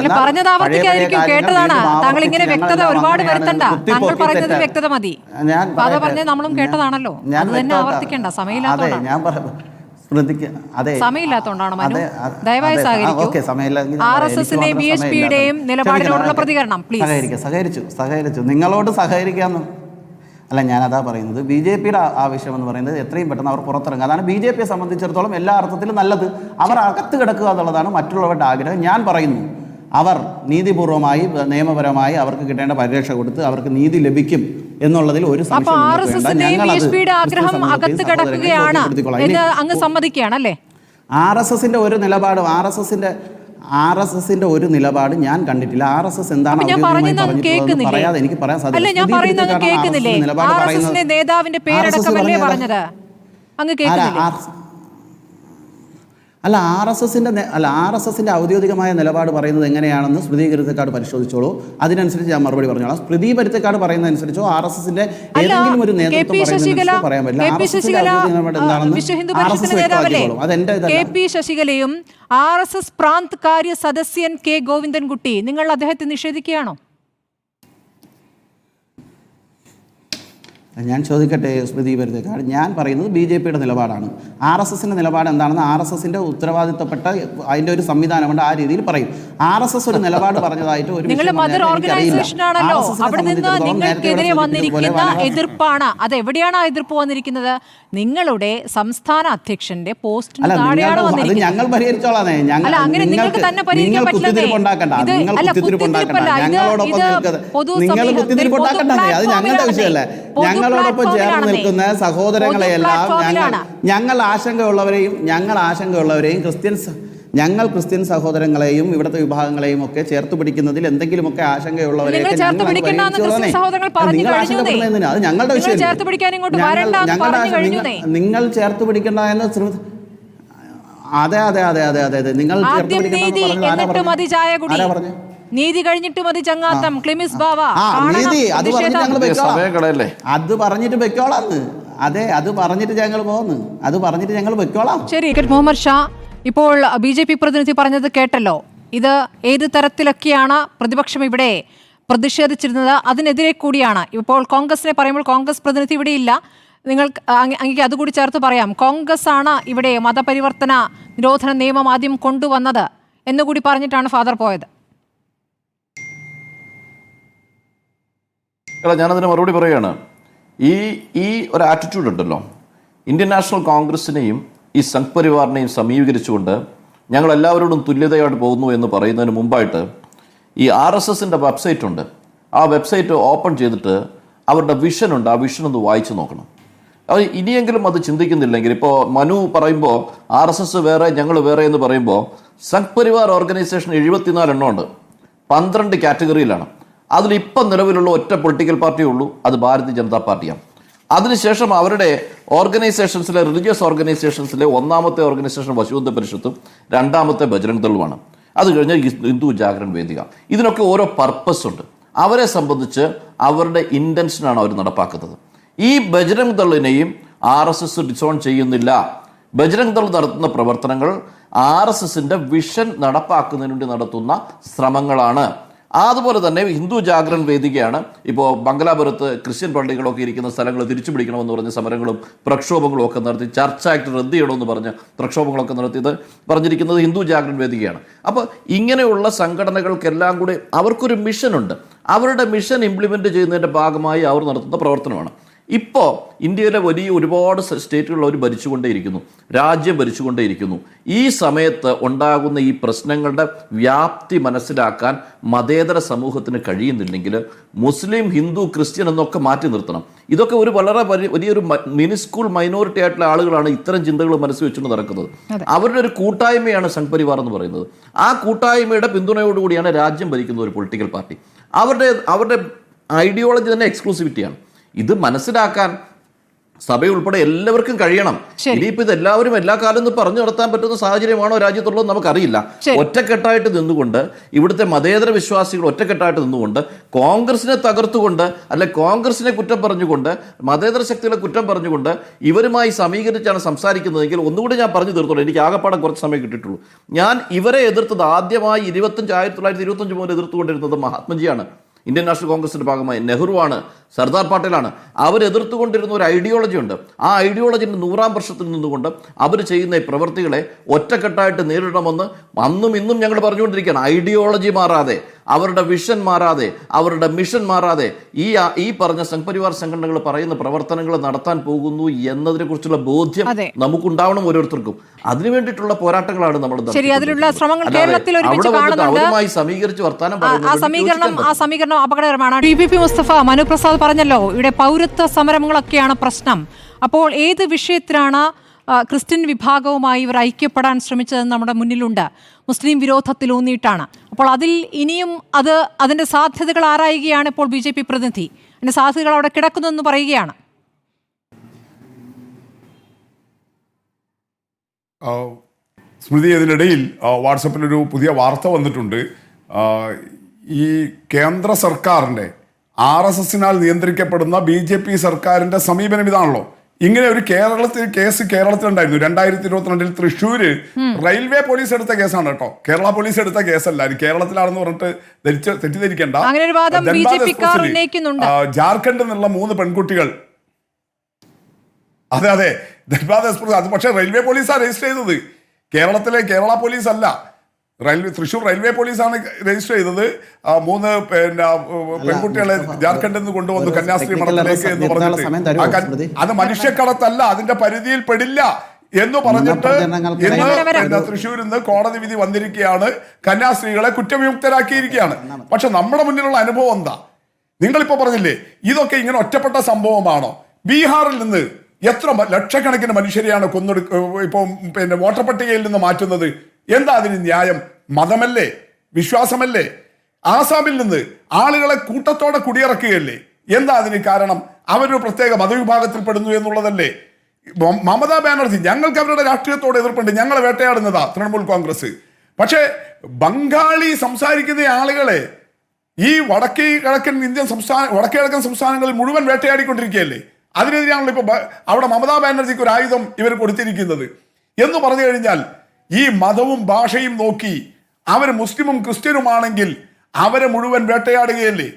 സ്മൃതിക്ക് അതെ സഹകരിച്ചു നിങ്ങളോട് സഹകരിക്കാന്ന് അല്ല, ഞാനതാ പറയുന്നത്. BJPയുടെ ആവശ്യം എന്ന് പറയുന്നത് എത്രയും പെട്ടെന്ന് അവർ പുറത്തിറങ്ങുക. അതാണ് BJPയെ സംബന്ധിച്ചിടത്തോളം എല്ലാ അർത്ഥത്തിലും നല്ലത്. അവർ അകത്ത് കിടക്കുക എന്നുള്ളതാണ് മറ്റുള്ളവരുടെ ആഗ്രഹം. ഞാൻ പറയുന്നു, അവർ നീതിപൂർവമായി നിയമപരമായി അവർക്ക് കിട്ടേണ്ട പരിരക്ഷ കൊടുത്ത് അവർക്ക് നീതി ലഭിക്കും എന്നുള്ളതിൽ ഒരു സംശയവും RSSന്റെ ഒരു നിലപാടും RSSന്റെ ഒരു നിലപാട് ഞാൻ കണ്ടിട്ടില്ല. RSS എന്താണ് പറയാതെ എനിക്ക് പറയാൻ RSSന്റെ ഔദ്യോഗികമായ നിലപാട് പറയുന്നത് എങ്ങനെയാണെന്ന് സ്മൃതി പരുത്തിക്കാട് പരിശോധിച്ചോളൂ. അതിനനുസരിച്ച് ഞാൻ മറുപടി പറഞ്ഞോളാം. സ്മൃതി പരുത്തിക്കാട് പറയുന്നതനുസരിച്ചോ RSSന്റെ ഏതെങ്കിലും ഒരു നേതൃത്വം പറയാൻ പറ്റില്ല. ശശികലയും RSS പ്രാന്ത് കാര്യ സദസ്യൻ K ഗോവിന്ദൻകുട്ടി, നിങ്ങൾ അദ്ദേഹത്തെ നിഷേധിക്കുകയാണോ? ഞാൻ ചോദിക്കട്ടെ സ്മൃതി പരുത്തിക്കാട്, ഞാൻ പറയുന്നത് BJPയുടെ നിലപാടാണ്. RSSന്റെ നിലപാട് എന്താണെന്ന് RSSന്റെ ഉത്തരവാദിത്തപ്പെട്ട അതിൻ്റെ ഒരു സംവിധാനമുണ്ട്, ആ രീതിയിൽ പറയും. RSS ഒരു നിലപാട് പറഞ്ഞതായിട്ട് ഒരു എതിർപ്പാണ്. അത് എവിടെയാണ് ആ എതിർപ്പ് വന്നിരിക്കുന്നത്? നിങ്ങളുടെ സംസ്ഥാന അധ്യക്ഷന്റെ പോസ്റ്റിന് താഴെയാണ് വന്നിരിക്കുന്നത്. ഞങ്ങൾ പരിഹരിച്ചോളാന്നേ. അങ്ങനെ നിങ്ങൾക്ക് തന്നെ പരിഹരിക്കാൻ പറ്റില്ല. അത് ഞങ്ങളുടെ വിഷയമല്ലേ. ഞങ്ങളോടൊപ്പം ചേർന്ന് നിൽക്കുന്ന സഹോദരങ്ങളെയെല്ലാം ഞങ്ങൾ ആശങ്കയുള്ളവരെയും ക്രിസ്ത്യൻ സഹോദരങ്ങളെയും ഇവിടുത്തെ വിഭാഗങ്ങളെയും ഒക്കെ ചേർത്ത് പിടിക്കുന്നതിൽ എന്തെങ്കിലുമൊക്കെ ആശങ്കയുള്ളവരെയൊക്കെ അത് ഞങ്ങളുടെ വിഷയം. നിങ്ങൾ ചേർത്ത് പിടിക്കണ്ട എന്ന് അതെ നിങ്ങൾ നീതി കഴിഞ്ഞിട്ട് മതി ചങ്ങാത്തം. ക്ലിമിസ് ബാവ അത് പറഞ്ഞിട്ട് വെക്കോളാന്ന്. അതെ, അത് പറഞ്ഞിട്ട് ഞങ്ങൾ വെക്കോളാം. ശരി. മുഹമ്മദ് ഷാ, ഇപ്പോൾ BJP പ്രതിനിധി പറഞ്ഞത് കേട്ടല്ലോ. ഇത് ഏത് തരത്തിലൊക്കെയാണ് പ്രതിപക്ഷം ഇവിടെ പ്രതിഷേധിച്ചിരുന്നത്, അതിനെതിരെ കൂടിയാണ് ഇപ്പോൾ കോൺഗ്രസിനെ പറയുമ്പോൾ കോൺഗ്രസ് പ്രതിനിധി ഇവിടെ ഇല്ല. നിങ്ങൾക്ക് അങ്ങേക്ക് അതുകൂടി ചേർത്ത് പറയാം. കോൺഗ്രസ് ആണ് ഇവിടെ മതപരിവർത്തന നിരോധന നിയമം ആദ്യം കൊണ്ടുവന്നത് എന്നുകൂടി പറഞ്ഞിട്ടാണ് ഫാദർ പോയത്. ഞാനതിന് മറുപടി പറയുകയാണ്. ഈ ഒരു ആറ്റിറ്റ്യൂഡ് ഉണ്ടല്ലോ, ഇന്ത്യൻ നാഷണൽ കോൺഗ്രസിനെയും ഈ സംഘ് പരിവാറിനെയും സമീകരിച്ചുകൊണ്ട് ഞങ്ങൾ എല്ലാവരോടും തുല്യതയോടെ പോകുന്നു എന്ന് പറയുന്നതിന് മുമ്പായിട്ട് ഈ RSSന്റെ വെബ്സൈറ്റ് ഉണ്ട്. ആ വെബ്സൈറ്റ് ഓപ്പൺ ചെയ്തിട്ട് അവരുടെ വിഷൻ ഉണ്ട്, ആ വിഷൻ ഒന്ന് വായിച്ചു നോക്കണം. അത് ഇനിയെങ്കിലും അത് ചിന്തിക്കുന്നില്ലെങ്കിൽ, ഇപ്പോൾ മനു പറയുമ്പോൾ RSS വേറെ ഞങ്ങൾ വേറെ എന്ന് പറയുമ്പോൾ സംഘ് പരിവാർ ഓർഗനൈസേഷൻ 74 എണ്ണമുണ്ട്, 12 കാറ്റഗറിയിലാണ്. അതിലിപ്പം നിലവിലുള്ള ഒറ്റ പൊളിറ്റിക്കൽ പാർട്ടിയേ ഉള്ളൂ, അത് ഭാരതീയ ജനതാ പാർട്ടിയാണ്. അതിനുശേഷം അവരുടെ ഓർഗനൈസേഷൻസിലെ റിലീജിയസ് ഓർഗനൈസേഷൻസിലെ ഒന്നാമത്തെ ഓർഗനൈസേഷൻ വശുദ്ധ പരിഷത്തും രണ്ടാമത്തെ ബജ്രംഗ് ദളുമാണ്. അത് കഴിഞ്ഞാൽ ഹിന്ദു ജാഗരൺ വേദിക. ഇതിനൊക്കെ ഓരോ പർപ്പസ് ഉണ്ട്. അവരെ സംബന്ധിച്ച് അവരുടെ ഇൻറ്റൻഷനാണ് അവർ നടപ്പാക്കുന്നത്. ഈ ബജ്രംഗ് ദളിനെയും RSS ഡിസോൺ ചെയ്യുന്നില്ല. ബജ്രംഗ് ദൾ നടത്തുന്ന പ്രവർത്തനങ്ങൾ RSSന്റെ വിഷൻ നടപ്പാക്കുന്നതിന് വേണ്ടി നടത്തുന്ന ശ്രമങ്ങളാണ്. അതുപോലെ തന്നെ ഹിന്ദു ജാഗരൺ വേദികയാണ് ഇപ്പോൾ മംഗലാപുരത്ത് ക്രിസ്ത്യൻ പള്ളികളൊക്കെ ഇരിക്കുന്ന സ്ഥലങ്ങൾ തിരിച്ചു പിടിക്കണമെന്ന് പറഞ്ഞ സമരങ്ങളും പ്രക്ഷോഭങ്ങളും ഒക്കെ നടത്തി, ചർച്ച് ആക്ട് റദ്ദ് ചെയ്യണമെന്ന് പറഞ്ഞ് പ്രക്ഷോഭങ്ങളൊക്കെ നടത്തിയത് പറഞ്ഞിരിക്കുന്നത് ഹിന്ദു ജാഗരൺ വേദികയാണ്. അപ്പോൾ ഇങ്ങനെയുള്ള സംഘടനകൾക്കെല്ലാം കൂടി അവർക്കൊരു മിഷനുണ്ട്. അവരുടെ മിഷൻ ഇംപ്ലിമെൻ്റ് ചെയ്യുന്നതിൻ്റെ ഭാഗമായി അവർ നടത്തുന്ന പ്രവർത്തനമാണ്. ഇപ്പോൾ ഇന്ത്യയിലെ ഒരുപാട് സ്റ്റേറ്റുകൾ അവർ ഭരിച്ചുകൊണ്ടേയിരിക്കുന്നു, രാജ്യം ഭരിച്ചുകൊണ്ടേയിരിക്കുന്നു. ഈ സമയത്ത് ഉണ്ടാകുന്ന ഈ പ്രശ്നങ്ങളുടെ വ്യാപ്തി മനസ്സിലാക്കാൻ മതേതര സമൂഹത്തിന് കഴിയുന്നില്ലെങ്കിൽ മുസ്ലിം, ഹിന്ദു, ക്രിസ്ത്യൻ എന്നൊക്കെ മാറ്റി നിർത്തണം. ഇതൊക്കെ ഒരു വളരെ വലിയൊരു മിനിസ്കൂൾ മൈനോറിറ്റി ആയിട്ടുള്ള ആളുകളാണ് ഇത്തരം ചിന്തകൾ മനസ്സിൽ വെച്ചുകൊണ്ട് നടക്കുന്നത്. അവരുടെ ഒരു കൂട്ടായ്മയാണ് സംഘ് പരിവാർ എന്ന് പറയുന്നത്. ആ കൂട്ടായ്മയുടെ പിന്തുണയോടുകൂടിയാണ് രാജ്യം ഭരിക്കുന്ന ഒരു പൊളിറ്റിക്കൽ പാർട്ടി. അവരുടെ ഐഡിയോളജി തന്നെ എക്സ്ക്ലൂസിവിറ്റിയാണ്. ഇത് മനസ്സിലാക്കാൻ സഭയുൾപ്പെടെ എല്ലാവർക്കും കഴിയണം. ഇനിയിപ്പോൾ ഇത് എല്ലാവരും എല്ലാ കാലം ഒന്ന് പറഞ്ഞു നടത്താൻ പറ്റുന്ന സാഹചര്യമാണോ രാജ്യത്തുള്ളത് നമുക്കറിയില്ല. ഒറ്റക്കെട്ടായിട്ട് നിന്നുകൊണ്ട് ഇവിടുത്തെ മതേതര വിശ്വാസികൾ ഒറ്റക്കെട്ടായിട്ട് നിന്നുകൊണ്ട് കോൺഗ്രസിനെ തകർത്തുകൊണ്ട്, അല്ലെ കോൺഗ്രസിനെ കുറ്റം പറഞ്ഞുകൊണ്ട്, മതേതര ശക്തികളെ കുറ്റം പറഞ്ഞുകൊണ്ട് ഇവരുമായി സമീകരിച്ചാണ് സംസാരിക്കുന്നതെങ്കിൽ ഒന്നുകൂടി ഞാൻ പറഞ്ഞു തീർത്തോളൂ. എനിക്ക് ആകപ്പാടെ കുറച്ച് സമയം കിട്ടിയിട്ടുള്ളൂ. ഞാൻ ഇവരെ എതിർത്തത് ആദ്യമായി 1925 മുതൽ എതിർത്തുകൊണ്ടിരുന്നത് മഹാത്മജിയാണ്. ഇന്ത്യൻ നാഷണൽ കോൺഗ്രസിന്റെ ഭാഗമായി നെഹ്റുവാണ്, സർദാർ പട്ടേലാണ്. അവരെതിർത്തുകൊണ്ടിരുന്ന ഒരു ഐഡിയോളജി ഉണ്ട്. ആ ഐഡിയോളജിന്റെ 100ാം വർഷത്തിൽ നിന്നുകൊണ്ട് അവർ ചെയ്യുന്ന ഈ പ്രവൃത്തികളെ ഒറ്റക്കെട്ടായിട്ട് നേരിടണമെന്ന് അന്നും ഇന്നും ഞങ്ങൾ പറഞ്ഞുകൊണ്ടിരിക്കുകയാണ്. ഐഡിയോളജി മാറാതെ, അവരുടെ വിഷൻ മാറാതെ, അവരുടെ മിഷൻ മാറാതെ ഈ പറഞ്ഞ സംഘ് പരിവാർ സംഘടനകൾ പറയുന്ന പ്രവർത്തനങ്ങൾ നടത്താൻ പോകുന്നു എന്നതിനെ കുറിച്ചുള്ള ബോധ്യം നമുക്കുണ്ടാവണം ഓരോരുത്തർക്കും. അതിനു വേണ്ടിയിട്ടുള്ള പോരാട്ടങ്ങളാണ് നമ്മൾ അവരുമായി സമീകരിച്ച് വർത്താനം പറയുന്നത്. അപകടകരമാണ്. DPP മുസ്തഫ, മനുപ്രസാദ് പറഞ്ഞല്ലോ ഇവിടെ പൗരത്വ സമരങ്ങളൊക്കെയാണ് പ്രശ്നം. അപ്പോൾ ഏത് വിഷയത്തിലാണ് ക്രിസ്ത്യൻ വിഭാഗവുമായി ഇവർ ഐക്യപ്പെടാൻ ശ്രമിച്ചതെന്ന് നമ്മുടെ മുന്നിലുണ്ട്. മുസ്ലിം വിരോധത്തിലൂന്നിയിട്ടാണ്. അപ്പോൾ അതിൽ ഇനിയും അതിന്റെ സാധ്യതകൾ ആരായുകയാണ് ഇപ്പോൾ BJP പ്രതിനിധി. അതിന്റെ സാധ്യതകൾ അവിടെ കിടക്കുന്നെന്ന് പറയുകയാണ്. സ്മൃതി, ഇതിനിടയിൽ വാട്സപ്പിലൊരു പുതിയ വാർത്ത വന്നിട്ടുണ്ട്. ഈ കേന്ദ്ര സർക്കാരിൻ്റെ RSSനാൽ നിയന്ത്രിക്കപ്പെടുന്ന BJP സർക്കാരിൻ്റെ സമീപനം ഇതാണല്ലോ. ഇങ്ങനെ ഒരു കേരളത്തിലുണ്ടായിരുന്നു. 2022 തൃശ്ശൂര് റെയിൽവേ പോലീസ് എടുത്ത കേസാണ് കേട്ടോ, കേരള പോലീസ് എടുത്ത കേസല്ല. കേരളത്തിലാണെന്ന് പറഞ്ഞിട്ട് തെറ്റിദ്ധരിക്കേണ്ട. ജാർഖണ്ഡിൽ നിന്നുള്ള 3 പെൺകുട്ടികൾ, അതെ ധൻബാദ് എക്സ്പ്രസ്, അത് പക്ഷേ റെയിൽവേ പോലീസാണ് രജിസ്റ്റർ ചെയ്തത്, കേരള പോലീസ് അല്ല. തൃശ്ശൂർ റെയിൽവേ പോലീസാണ് രജിസ്റ്റർ ചെയ്തത്. 3 പെൺകുട്ടികളെ ജാർഖണ്ഡിൽ നിന്ന് കൊണ്ടുവന്നു കന്യാസ്ത്രീ മഠത്തിലേക്ക് എന്ന് പറഞ്ഞിട്ട്. അത് മനുഷ്യക്കടത്തല്ല, അതിന്റെ പരിധിയിൽ പെടില്ല എന്ന് പറഞ്ഞിട്ട് ഇന്ന് തൃശ്ശൂരിൽ നിന്ന് കോടതി വിധി വന്നിരിക്കുകയാണ്. കന്യാസ്ത്രീകളെ കുറ്റവിമുക്തരാക്കിയിരിക്കുകയാണ്. പക്ഷെ നമ്മുടെ മുന്നിലുള്ള അനുഭവം എന്താ? നിങ്ങളിപ്പോ പറഞ്ഞില്ലേ ഇതൊക്കെ ഇങ്ങനെ ഒറ്റപ്പെട്ട സംഭവമാണോ? ബീഹാറിൽ നിന്ന് എത്ര ലക്ഷക്കണക്കിന് മനുഷ്യരെയാണ് ഇപ്പം വോട്ടർ പട്ടികയിൽ നിന്ന് മാറ്റുന്നത്? എന്താ അതിന് ന്യായം? മതമല്ലേ, വിശ്വാസമല്ലേ? ആസാമിൽ നിന്ന് ആളുകളെ കൂട്ടത്തോടെ കുടിയിറക്കുകയല്ലേ? എന്താ അതിന് കാരണം? അവരൊരു പ്രത്യേക മതവിഭാഗത്തിൽപ്പെടുന്നു എന്നുള്ളതല്ലേ? മമതാ ബാനർജി, ഞങ്ങൾക്ക് അവരുടെ രാഷ്ട്രീയത്തോട് എതിർപ്പുണ്ട്, ഞങ്ങളെ വേട്ടയാടുന്നതാ തൃണമൂൽ കോൺഗ്രസ്. പക്ഷേ ബംഗാളി സംസാരിക്കുന്ന ആളുകളെ ഈ വടക്കേ കിഴക്കൻ സംസ്ഥാനങ്ങളിൽ മുഴുവൻ വേട്ടയാടിക്കൊണ്ടിരിക്കുകയല്ലേ? അതിനെതിരെയാണല്ലോ ഇപ്പൊ അവിടെ മമതാ ബാനർജിക്ക് ഒരു ആയുധം ഇവർ കൊടുത്തിരിക്കുന്നത്. എന്ന് പറഞ്ഞു കഴിഞ്ഞാൽ ഈ മതവും ഭാഷയും നോക്കി അവർ മുസ്ലിമും ക്രിസ്ത്യനുമാണെങ്കിൽ അവരെ മുഴുവൻ വേട്ടയാടുകയല്ലേ?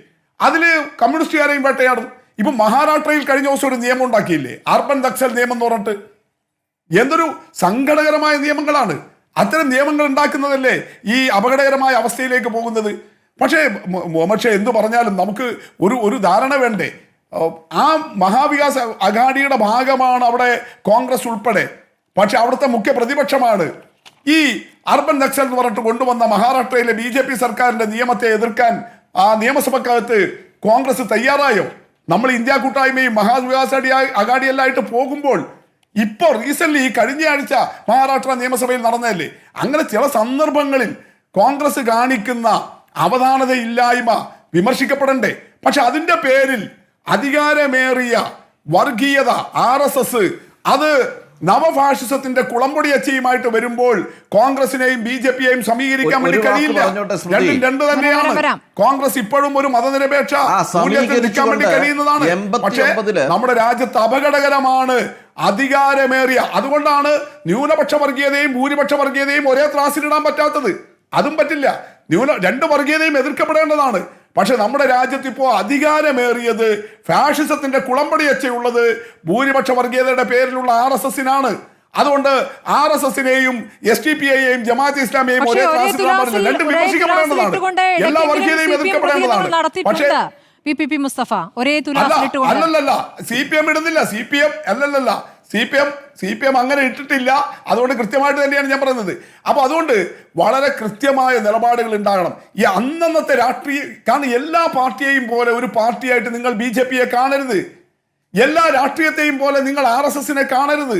അതില് കമ്മ്യൂണിസ്റ്റുകാരെയും വേട്ടയാടും. ഇപ്പൊ മഹാരാഷ്ട്രയിൽ കഴിഞ്ഞ ദിവസം ഒരു നിയമം ഉണ്ടാക്കിയില്ലേ, അർബൻ നക്സൽ നിയമം എന്ന് പറഞ്ഞിട്ട്. എന്തൊരു സങ്കടകരമായ നിയമങ്ങളാണ്. അത്തരം നിയമങ്ങൾ ഉണ്ടാക്കുന്നതല്ലേ ഈ അപകടകരമായ അവസ്ഥയിലേക്ക് പോകുന്നത്. പക്ഷേ എന്തു പറഞ്ഞാലും നമുക്ക് ഒരു ധാരണ വേണ്ടേ? ആ മഹാവികാസ് അഘാഡിയുടെ ഭാഗമാണ് അവിടെ കോൺഗ്രസ് ഉൾപ്പെടെ. പക്ഷെ അവിടുത്തെ മുഖ്യ പ്രതിപക്ഷമാണ്. ഈ അർബൻ നക്സൽ എന്ന് പറഞ്ഞിട്ട് കൊണ്ടുവന്ന മഹാരാഷ്ട്രയിലെ BJP സർക്കാരിന്റെ നിയമത്തെ എതിർക്കാൻ ആ നിയമസഭക്കകത്ത് കോൺഗ്രസ് തയ്യാറായോ? നമ്മൾ ഇന്ത്യ കൂട്ടായ്മയും മഹാവികാസ് അഘാഡിയെല്ലാമായിട്ട് പോകുമ്പോൾ ഇപ്പോൾ റീസെന്റ് ഈ കഴിഞ്ഞ ആഴ്ച മഹാരാഷ്ട്ര നിയമസഭയിൽ നടന്നതല്ലേ? അങ്ങനെ ചില സന്ദർഭങ്ങളിൽ കോൺഗ്രസ് കാണിക്കുന്ന അവധാനതയില്ലായ്മ വിമർശിക്കപ്പെടണ്ടേ? പക്ഷെ അതിന്റെ പേരിൽ അധികാരമേറിയ വർഗീയത RSS അത് നവഫാഷിസത്തിന്റെ കുളമ്പൊടി അച്ചയുമായിട്ട് വരുമ്പോൾ കോൺഗ്രസിനെയും BJP-യെയും സമീകരിക്കാൻ വേണ്ടി ഒരു വാക്ക് കഴിയില്ല. പറഞ്ഞോട്ടെ സ്മൃതി. രണ്ടും തന്നെയാണ്. കോൺഗ്രസ് ഇപ്പോഴും ഒരു മതനിരപേക്ഷ മൂല്യത്തിൽ നിൽക്കാൻ വേണ്ടി കഴിയുന്നതാണ്. പക്ഷേ നമ്മുടെ രാജ്യത്ത് അപകടകരമാണ് അധികാരമേറിയ. അതുകൊണ്ടാണ് ന്യൂനപക്ഷ വർഗീയതയും ഭൂരിപക്ഷ വർഗീയതയും ഒരേ ത്രാസിലിടാൻ പറ്റാത്തത്. അതും പറ്റില്ല. രണ്ട് വർഗീയതയും എതിർക്കപ്പെടേണ്ടതാണ്. പക്ഷെ നമ്മുടെ രാജ്യത്ത് ഇപ്പോൾ അധികാരമേറിയത് ഫാഷിസത്തിന്റെ കുളമ്പടിയച്ചുള്ളത് ഭൂരിപക്ഷ വർഗീയതയുടെ പേരിലുള്ള RSS-നാണ്. അതുകൊണ്ട് RSS-നെയും SDPI-യെയും ജമാഅത്തെ ഇസ്ലാമിയെയും ഒരേ ക്ലാസ്സിൽ രണ്ടും വിമർശിക്കപ്പെടേണ്ടതാണ്. എല്ലാ വർഗീയതയും എതിർക്കപ്പെടേണ്ടതാണ്. പക്ഷേ PPP മുസ്തഫ ഒരേ തുലാസിലിട്ടുകൊണ്ട് അല്ലല്ല CPM ഇടുന്നില്ല. CPM അങ്ങനെ ഇട്ടിട്ടില്ല. അതുകൊണ്ട് കൃത്യമായിട്ട് തന്നെയാണ് ഞാൻ പറയുന്നത്. അപ്പൊ അതുകൊണ്ട് വളരെ കൃത്യമായ നിലപാടുകൾ ഉണ്ടാകണം. ഈ അന്നത്തെ രാഷ്ട്രീയ കാരണം എല്ലാ പാർട്ടിയെയും പോലെ ഒരു പാർട്ടിയായിട്ട് നിങ്ങൾ BJP-യെ കാണരുത്. എല്ലാ രാഷ്ട്രീയത്തെയും പോലെ നിങ്ങൾ RSS-നെ കാണരുത്.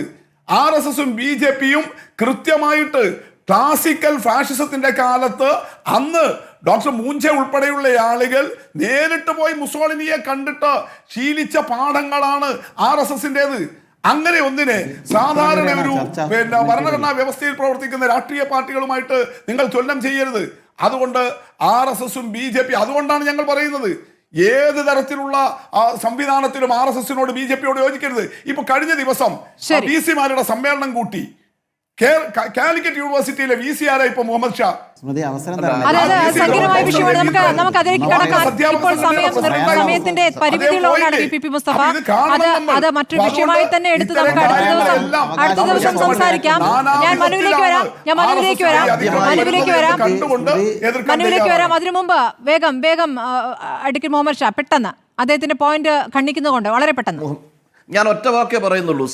RSS-ഉം BJP-യും കൃത്യമായിട്ട് ക്ലാസിക്കൽ ഫാഷിസത്തിന്റെ കാലത്ത് അന്ന് ഡോക്ടർ മൂഞ്ചെ ഉൾപ്പെടെയുള്ള ആളുകൾ നേരിട്ട് പോയി മുസോളിനിയെ കണ്ടിട്ട് ശീലിച്ച പാഠങ്ങളാണ് RSS-ന്റേത്. അങ്ങനെ ഒന്നിനെ സാധാരണ ഒരു ഭരണഘടനാ വ്യവസ്ഥയിൽ പ്രവർത്തിക്കുന്ന രാഷ്ട്രീയ പാർട്ടികളുമായിട്ട് നിങ്ങൾ തുലനം ചെയ്യരുത്. അതുകൊണ്ട് RSS-ഉം BJP അതുകൊണ്ടാണ് ഞങ്ങൾ പറയുന്നത് ഏത് തരത്തിലുള്ള സംവിധാനത്തിലും RSS-നോട് BJP-യോട് യോജിക്കരുത്. ഇപ്പൊ കഴിഞ്ഞ ദിവസം VC-മാരുടെ സമ്മേളനം കൂട്ടി. കാലിക്കറ്റ് യൂണിവേഴ്സിറ്റിയിലെ VC ആരാ ഇപ്പൊ മുഹമ്മദ് ഷാ. സമയത്തിന്റെ പരിമിതികളോടാണ് PPP മുസ്തഫ. അത് മറ്റൊരു വിഷയമായി തന്നെ എടുത്ത് നമുക്ക് അടുത്ത ദിവസം സംസാരിക്കാം. ഞാൻ മനുവിലേക്ക് വരാം. അതിനു മുമ്പ് വേഗം അഡ്വക്കേറ്റ് മുഹമ്മദ് ഷാ പെട്ടെന്ന് അദ്ദേഹത്തിന്റെ പോയിന്റ് ഖണ്ഡിക്കുന്നതുകൊണ്ട് വളരെ പെട്ടെന്ന്. ഞാൻ ഒറ്റ വാക്കേ പറയുന്നുള്ളൂ.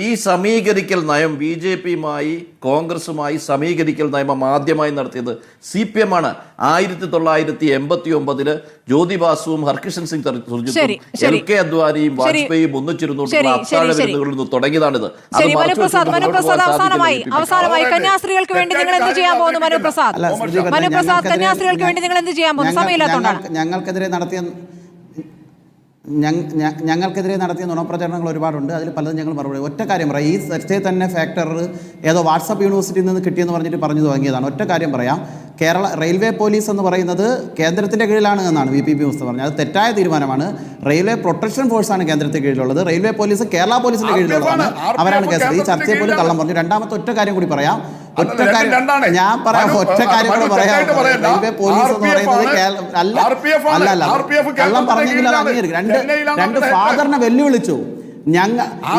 ഈ സമീകരിക്കൽ നയം BJP-യുമായി കോൺഗ്രസുമായി സമീകരിക്കൽ നയം ആദ്യമായി നടത്തിയത് CPM ആണ്. 1989 ജ്യോതിബാസുവും ഹർകിഷൻ സിംഗ് LK അദ്വാനിയും വാജ്പേയിയും ഒന്നിച്ചിരുന്നുകൊണ്ടുള്ള അത്താഴ വിരുന്നുകളിൽ നിന്ന് തുടങ്ങിയതാണിത്. അവസാനമായി കന്യാസ്ത്രീകൾക്ക് വേണ്ടി നിങ്ങൾ എന്ത് ചെയ്യാൻ പോകുന്നു? മനുപ്രസാദ് കന്യാസ്ത്രീകൾക്ക് വേണ്ടി നിങ്ങൾ എന്ത് ചെയ്യാൻ പോകുന്നു? സമയമില്ലാത്തതുകൊണ്ടാണ്. ഞങ്ങൾക്കെതിരെ നടത്തിയ നുണപ്രചരണങ്ങൾ ഒരുപാടുണ്ട്. അതിൽ പലതും ഞങ്ങൾ മറുപടി. ഒറ്റ കാര്യം പറയാം. ഈ സെർച്ചേ തന്നെ ഫാക്ടർ ഏതോ വാട്സപ്പ് യൂണിവേഴ്സിറ്റിയിൽ നിന്ന് കിട്ടിയെന്ന് പറഞ്ഞിട്ട് പറഞ്ഞു തുടങ്ങിയതാണ്. ഒറ്റ കാര്യം പറയാം. കേരള റെയിൽവേ പോലീസ് എന്ന് പറയുന്നത് കേന്ദ്രത്തിൻ്റെ കീഴിലാണ് എന്നാണ് PPP മുസ്തഫ പറഞ്ഞത്. അത് തെറ്റായ തീരുമാനമാണ്. റെയിൽവേ പ്രൊട്ടക്ഷൻ ഫോഴ്സാണ് കേന്ദ്രത്തിന്റെ കീഴിലുള്ളത്. റെയിൽവേ പോലീസ് കേരള പോലീസിന്റെ കീഴിലുള്ളതാണ്. അവരാണ് കേസ്. ഈ ചർച്ചയെ പോലും കള്ളം പറഞ്ഞു. രണ്ടാമത്തെ ഒറ്റ കാര്യം കൂടി പറയാം. ഒറ്റ കാര്യം കൂടെ പറയാം. റെയിൽവേ പോലീസ് എന്ന് പറയുന്നത് അല്ല കള്ളം പറഞ്ഞെങ്കിൽ അത് അംഗീകരിക്കും. രണ്ട് ഫാദറിനെ വെല്ലുവിളിച്ചു.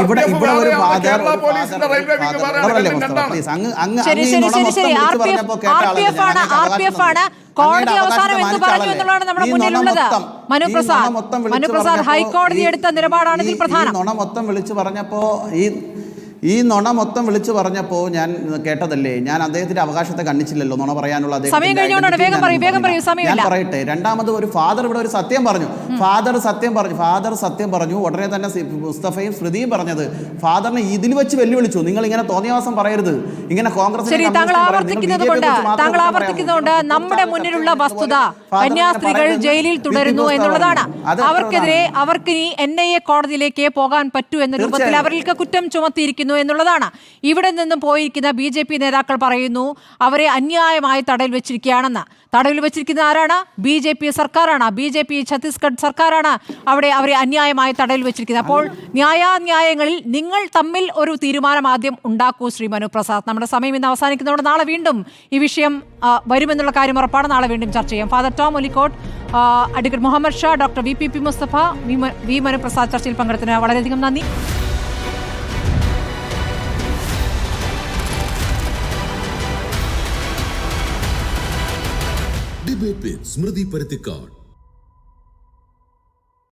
ഇവിടെ ഒരു ഫാദർ കോടതി അവസാനം എന്ത് പറഞ്ഞു എന്നുള്ളതാണ് നമ്മുടെ മുന്നിലുള്ളത്. മനുപ്രസാദ് ഹൈക്കോടതി എടുത്ത നിലപാടാണ് ഇതിൽ പ്രധാനം. ഈ നുണ മൊത്തം വിളിച്ചു പറഞ്ഞപ്പോൾ ഞാൻ കേട്ടതല്ലേ. ഞാൻ അദ്ദേഹത്തിന്റെ അവകാശത്തെ കണ്ണിച്ചില്ലല്ലോ നുണ പറയാനുള്ള. ഞാൻ പറയട്ടെ. രണ്ടാമത് ഒരു ഫാദർ ഇവിടെ ഒരു സത്യം പറഞ്ഞു. ഫാദർ സത്യം പറഞ്ഞു. ഉടനെ തന്നെ മുസ്തഫയും സ്മൃതിയും പറഞ്ഞത് ഫാദറിനെ ഇതിൽ വെച്ച് വെല്ലുവിളിച്ചു. നിങ്ങൾ ഇങ്ങനെ തോന്നിയവാസം പറയരുത്. ഇങ്ങനെ കോൺഗ്രസ് താങ്കൾ ആവർത്തിക്കുന്നതുകൊണ്ട് നമ്മുടെ മുന്നിലുള്ള വസ്തുത കന്യാസ്ത്രീകൾ ജയിലിൽ തുടരുന്നു എന്നുള്ളതാണ്. അവർക്ക് ഇനി NIA കോടതിയിലേക്ക് പോകാൻ പറ്റൂ എന്ന രൂപത്തിൽ അവർക്ക് കുറ്റം ചുമത്തിയിരിക്കുന്നു എന്നുള്ളതാണ്. ഇവിടെ നിന്നും പോയിരിക്കുന്ന BJP നേതാക്കൾ പറയുന്നു അവരെ അന്യായമായി തടവിൽ വെച്ചിരിക്കുകയാണെന്ന്. തടവിൽ വെച്ചിരിക്കുന്ന ആരാണ്? BJP സർക്കാരാണ്. BJP ഛത്തീസ്ഗഡ് സർക്കാരാണ് അവരെ അന്യായമായി തടവിൽ വെച്ചിരിക്കുന്നത്. അപ്പോൾ ന്യായാന്യായങ്ങളിൽ നിങ്ങൾ തമ്മിൽ ഒരു തീരുമാനം ആദ്യം ഉണ്ടാക്കൂ ശ്രീ മനുപ്രസാദ്. നമ്മുടെ സമയം ഇന്ന് അവസാനിക്കുന്നതോടെ നാളെ വീണ്ടും ഈ വിഷയം വരുമെന്നുള്ള കാര്യം ഉറപ്പാണ്. നാളെ വീണ്ടും ചർച്ച ചെയ്യാം. Father Tom Olikkot, advocate Muhammad Shah, doctor VPP Mustafa, V Manuprasad ചർച്ചയിൽ പങ്കെടുത്തതിന് വളരെയധികം നന്ദി. Debate with Smriti Paruthikad.